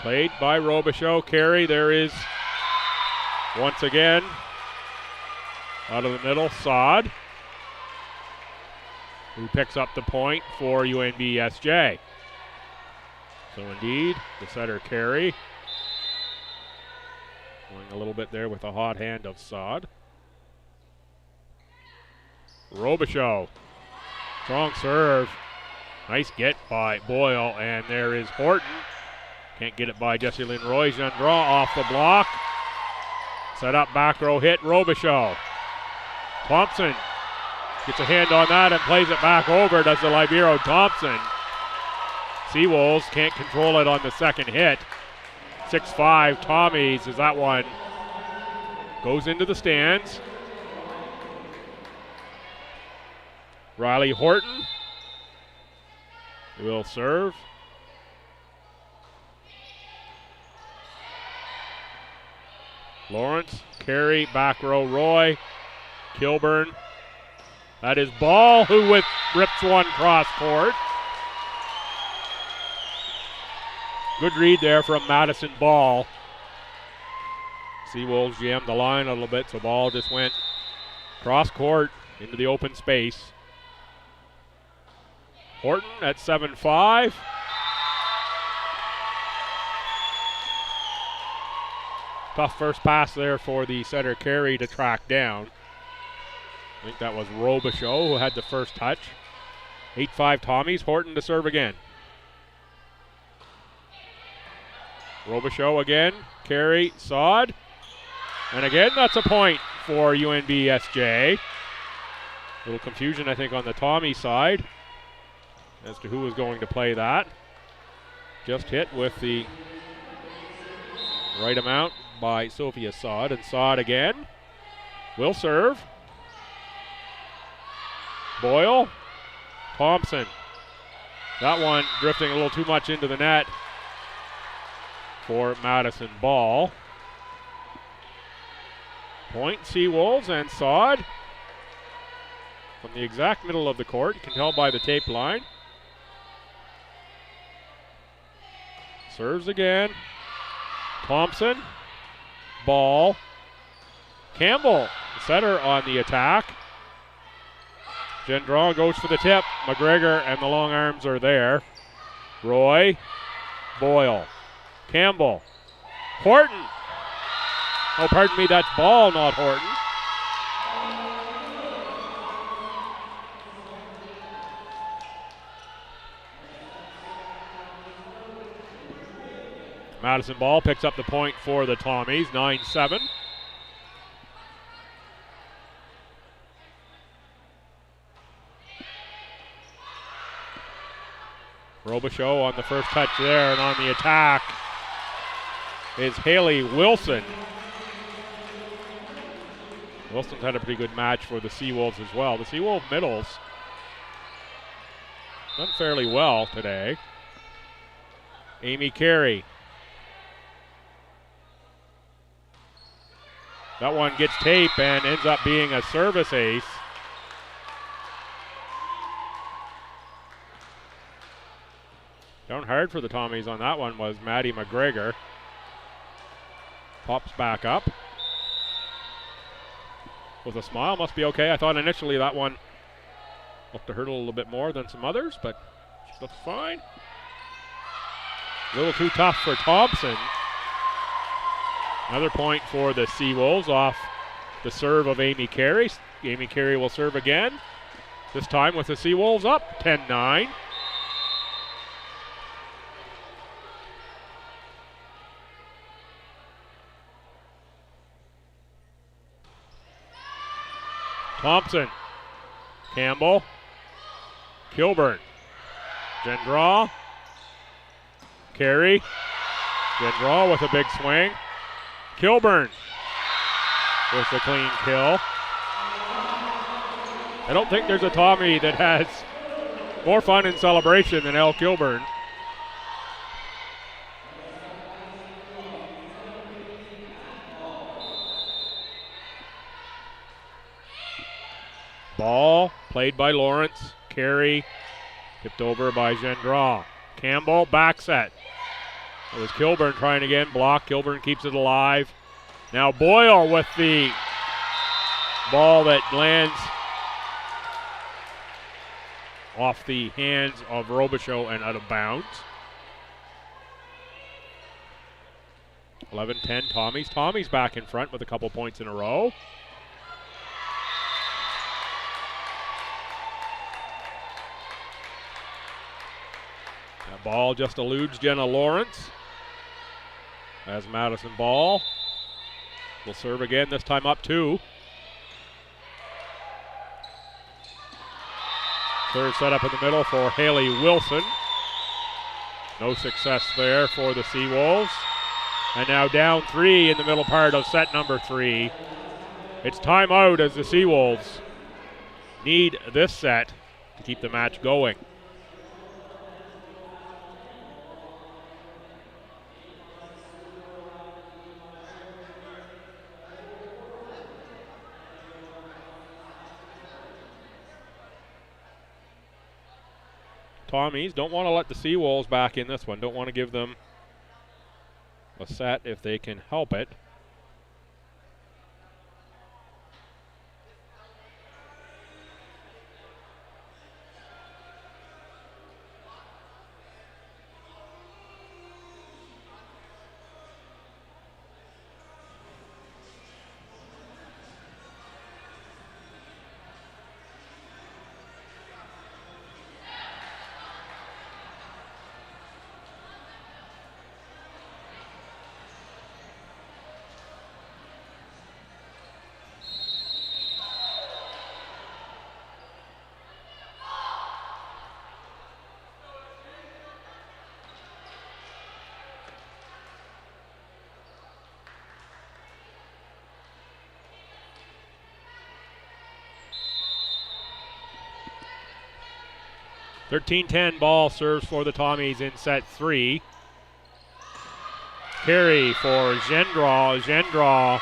Played by Robichaud. Carey, there is once again out of the middle, Sod, who picks up the point for UNBSJ. So indeed, the setter Carey going a little bit there with a hot hand of Sod. Robichaud, strong serve. Nice get by Boyle, and there is Horton. Can't get it by Jessie Lynn Roy. Gendron off the block. Set up back row hit. Robichaud. Thompson gets a hand on that and plays it back over. Does the Libero Thompson. Seawolves can't control it on the second hit. 6-5 Tommies as that one goes into the stands. Riley Horton will serve. Lawrence, Carey, back row Roy, Kilburn. That is Ball who rips one cross court. Good read there from Madison Ball. Seawolves jammed the line a little bit, so Ball just went cross court into the open space. Horton at 7-5. Tough first pass there for the setter Carey to track down. I think that was Robichaud who had the first touch. 8-5 Tommies. Horton to serve again. Robichaud again. Carey, Sod. And again, that's a point for UNBSJ. A little confusion, I think, on the Tommy side as to who was going to play that. Just hit with the right amount by Sophia Sod, and Sod again will serve. Boyle, Thompson. That one drifting a little too much into the net for Madison Ball. Point Seawolves, and Sod from the exact middle of the court. You can tell by the tape line. Serves again. Thompson. Ball. Campbell, setter on the attack. Gendron goes for the tip. McGregor and the long arms are there. Roy. Boyle. Campbell. Horton. Oh, pardon me, that's Ball, not Horton. Madison Ball picks up the point for the Tommies, 9-7. Robichaud on the first touch there, and on the attack is Haley Wilson. Wilson's had a pretty good match for the Seawolves as well. The Seawolf middles done fairly well today. Amy Carey. That one gets tape and ends up being a service ace. Down hard for the Tommies on that one was Maddie McGregor. Pops back up. With a smile, must be okay. I thought initially that one looked to hurt a little bit more than some others, but she looks fine. A little too tough for Thompson. Another point for the Seawolves off the serve of Amy Carey. Amy Carey will serve again. This time with the Seawolves up 10-9. Thompson, Campbell, Kilburn, Gendron, Carey, Gendron with a big swing, Kilburn with the clean kill. I don't think there's a Tommy that has more fun in celebration than Elle Kilburn. Ball played by Lawrence. Carey tipped over by Gendron. Campbell back set. It was Kilburn trying again. Block. Kilburn keeps it alive. Now Boyle with the ball that lands off the hands of Robichaud and out of bounds. 11-10 Tommies. Tommies back in front with a couple points in a row. That ball just eludes Jenna Lawrence. As Madison Ball will serve again, this time up 2. Third set up in the middle for Haley Wilson. No success there for the Seawolves. And now down 3 in the middle part of set number 3. It's timeout as the Seawolves need this set to keep the match going. Tommies don't want to let the Seawolves back in this one. Don't want to give them a set if they can help it. (13-10) ball serves for the Tommies in set 3. Carey for Gendron. Gendron,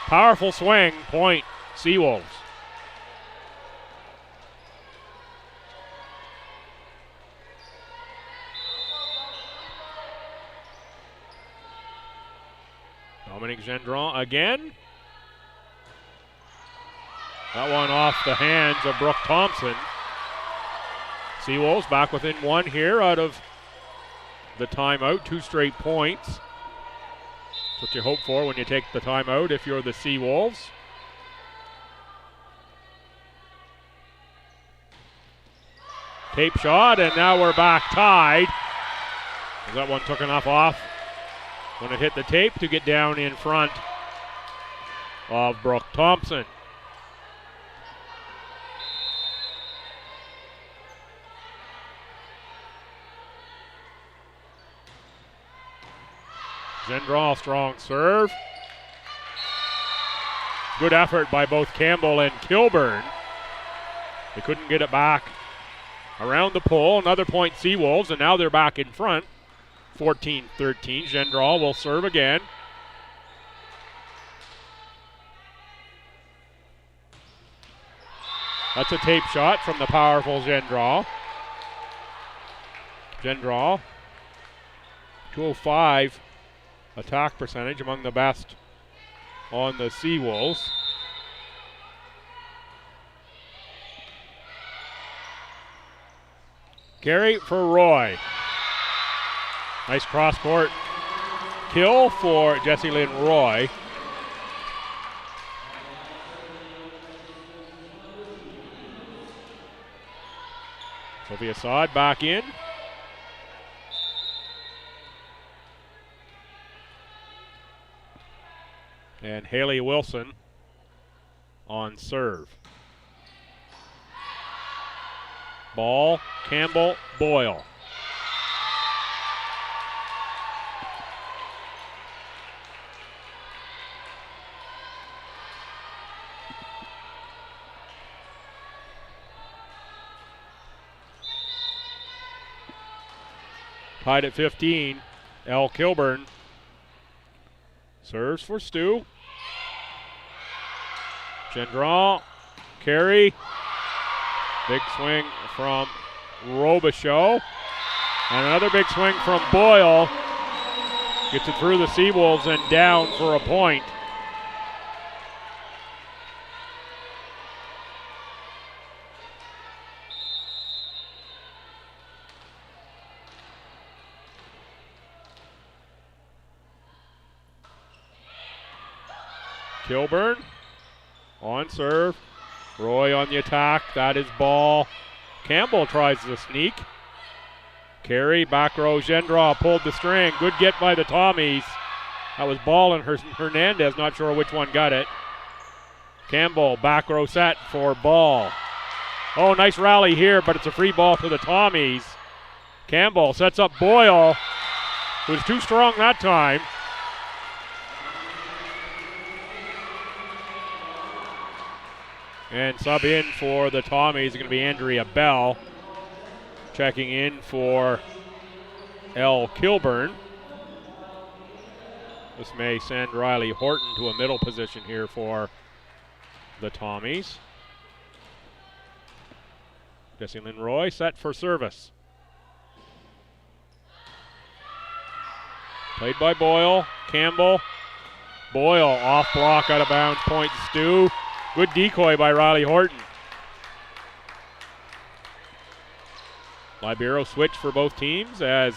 powerful swing, point, Seawolves. Dominic Gendron again. That one off the hands of Brooke Thompson. Seawolves back within 1 here out of the timeout. 2 straight points. That's what you hope for when you take the timeout if you're the Seawolves. Tape shot, and now we're back tied. That one took enough off when it hit the tape to get down in front of Brooke Thompson. Gendron, strong serve. Good effort by both Campbell and Kilburn. They couldn't get it back around the pole. Another point Seawolves, and now they're back in front. 14-13. Gendron will serve again. That's a tape shot from the powerful Gendron. Gendron, 205 attack percentage, among the best on the Seawolves. Carry for Roy. Nice cross-court kill for Jessie Lynn Roy. Sophie Assad back in. And Haley Wilson on serve. Ball, Campbell, Boyle. Tied at 15, L. Kilburn serves for Stu. Gendron, carry, big swing from Robichaud, and another big swing from Boyle. Gets it through the Seawolves and down for a point. Kilburn on serve. Roy on the attack. That is ball. Campbell tries the sneak. Carry, back row. Gendron pulled the string. Good get by the Tommies. That was Ball and Hernandez. Not sure which one got it. Campbell, back row set for Ball. Oh, nice rally here, but it's a free ball to the Tommies. Campbell sets up Boyle, who was too strong that time. And sub in for the Tommies is going to be Andrea Bell. Checking in for L. Kilburn. This may send Riley Horton to a middle position here for the Tommies. Jessie Lynn Roy set for service. Played by Boyle. Campbell. Boyle off block, out of bounds, point Stu. Good decoy by Riley Horton. Libero switch for both teams as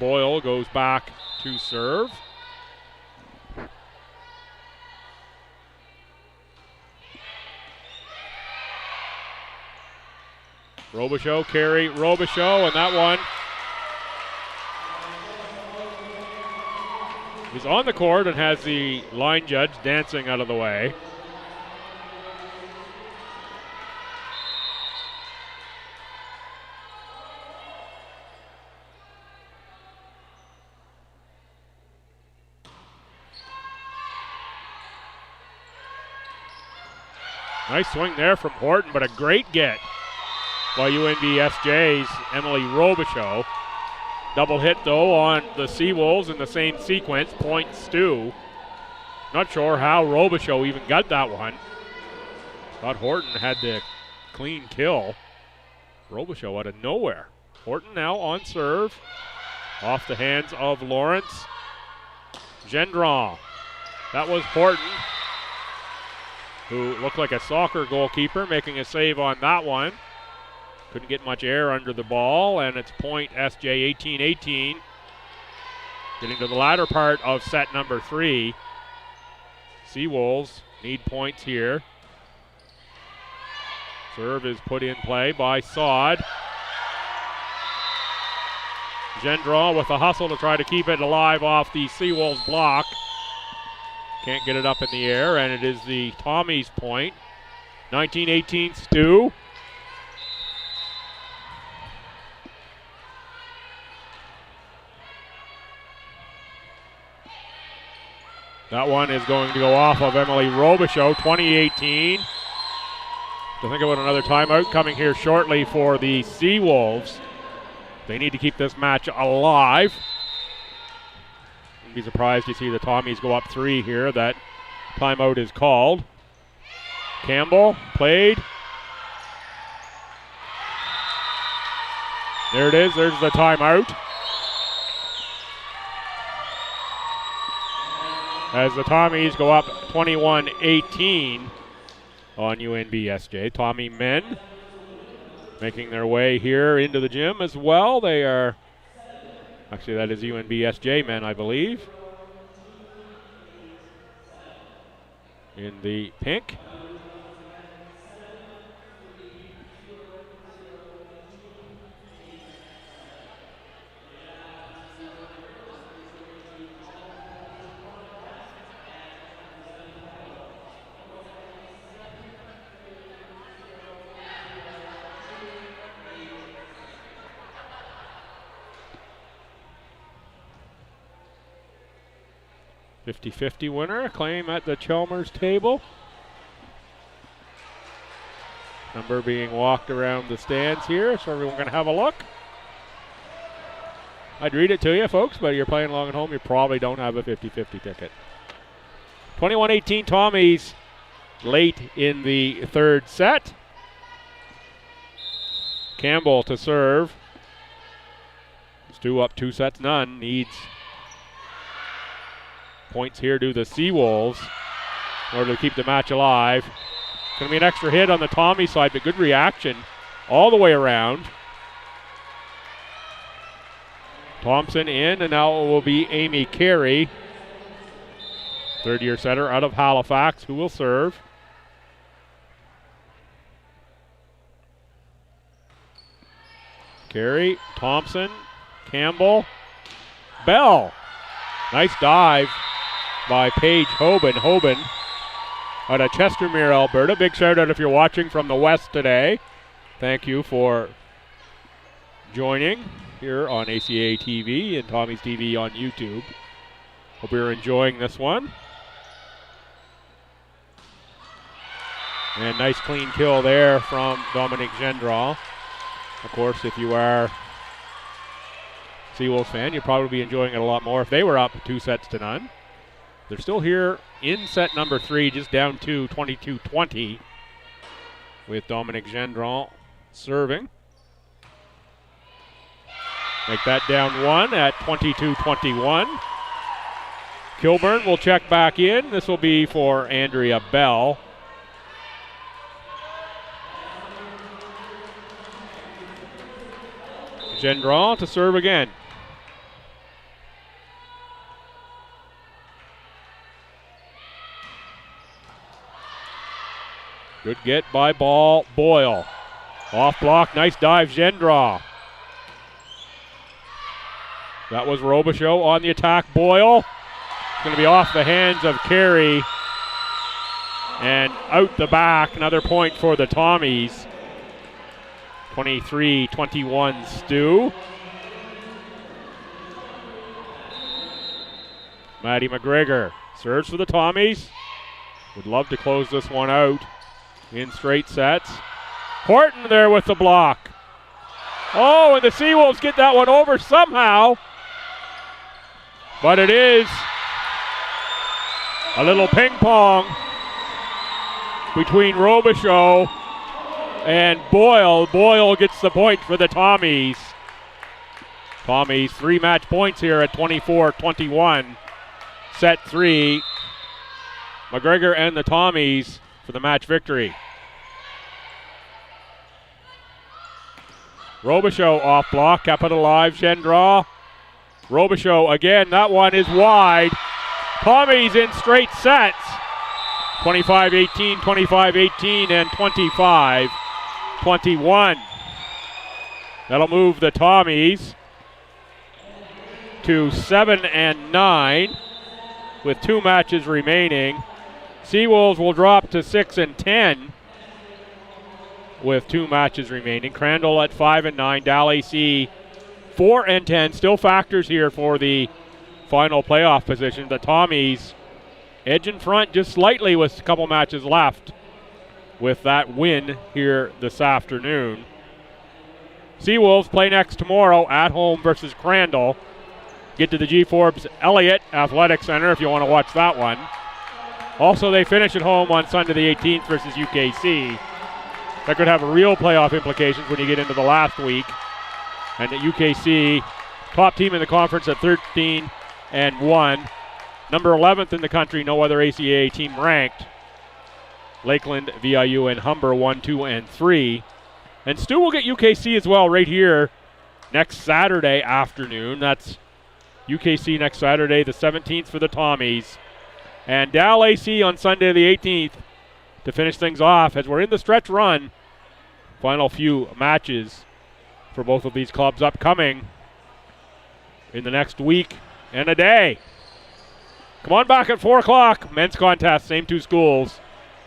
Boyle goes back to serve. Robichaud, carry, Robichaud, and that one is on the court and has the line judge dancing out of the way. Nice swing there from Horton, but a great get by UNBSJ's Emily Robichaud. Double hit, though, on the Seawolves in the same sequence. Point Stu. Not sure how Robichaud even got that one. Thought Horton had the clean kill. Robichaud out of nowhere. Horton now on serve. Off the hands of Lawrence. Gendron. That was Horton, who looked like a soccer goalkeeper, making a save on that one. Couldn't get much air under the ball, and it's point SJ 18-18. Getting to the latter part of set number 3. Seawolves need points here. Serve is put in play by Sod. Gendron with a hustle to try to keep it alive off the Seawolves block. Can't get it up in the air, and it is the Tommies point. 19-18 Stu. That one is going to go off of Emily Robichaud, 20-18. To think about another timeout coming here shortly for the Seawolves. They need to keep this match alive. Wouldn't be surprised to see the Tommies go up 3 here. That timeout is called. Campbell played. There it is. There's the timeout. As the Tommies go up 21-18 on UNBSJ. Tommy men making their way here into the gym as well. They are, actually that is UNBSJ men, I believe. In the pink. .50 winner, claim at the Chalmers table. Number being walked around the stands here, so everyone can have a look. I'd read it to you, folks, but you're playing along at home, you probably don't have a 50-50 ticket. 21-18 Tommies late in the third set. Campbell to serve. Stu up 2-0, needs points here to the Seawolves in order to keep the match alive. Going to be an extra hit on the Tommy side, but good reaction all the way around. Thompson in, and now it will be Amy Carey, third-year setter out of Halifax, who will serve. Carey, Thompson, Campbell, Bell. Nice dive by Paige Hoban. Hoban out of Chestermere, Alberta. Big shout out if you're watching from the west today. Thank you for joining here on ACAA TV and Tommy's TV on YouTube. Hope you're enjoying this one. And nice clean kill there from Dominic Gendron. Of course, if you are Seawolves fan, you'd probably be enjoying it a lot more if they were up 2-0. They're still here in set number 3, just down to 22-20 with Dominic Gendron serving. Make that down 1 at 22-21. Kilburn will check back in. This will be for Andrea Bell. Gendron to serve again. Good get by Boyle. Off block, nice dive, Gendron. That was Robichaud on the attack. Boyle. It's going to be off the hands of Carey. And out the back, another point for the Tommies. 23-21 Stu. Maddie McGregor serves for the Tommies. Would love to close this one out in straight sets. Horton there with the block. Oh, and the Seawolves get that one over somehow. But it is a little ping pong between Robichaud and Boyle. Boyle gets the point for the Tommies. Tommies 3 match points here at 24-21. Set 3. McGregor and the Tommies for the match victory. Robichaud off block, kept it alive, Gendron. Robichaud again, that one is wide. Tommies in straight sets. 25-18, 25-18, and 25-21. That'll move the Tommies to 7-9 with 2 matches remaining. Seawolves will drop to 6-10 with 2 matches remaining. Crandall at 5-9, Dallacy 4-10. Still factors here for the final playoff position. The Tommies edge in front just slightly with a couple matches left with that win here this afternoon. Seawolves play next tomorrow at home versus Crandall. Get to the G. Forbes Elliott Athletic Center if you want to watch that one. Also, they finish at home on Sunday the 18th versus UKC. That could have real playoff implications when you get into the last week. And at UKC, top team in the conference at 13-1. Number 11th in the country, no other ACAA team ranked. Lakeland, VIU, and Humber 1, 2, and 3. And STU will get UKC as well right here next Saturday afternoon. That's UKC next Saturday, the 17th for the Tommies. And Dal AC on Sunday the 18th to finish things off as we're in the stretch run. Final few matches for both of these clubs upcoming in the next week and a day. Come on back at 4 o'clock. Men's contest, same two schools,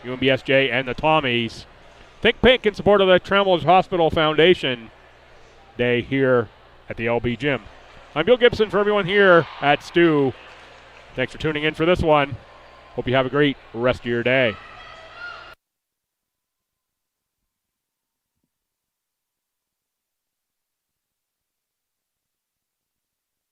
UNBSJ and the Tommies. Think Pink in support of the Trammellers Hospital Foundation Day here at the LB Gym. I'm Bill Gibson for everyone here at STU. Thanks for tuning in for this one. Hope you have a great rest of your day.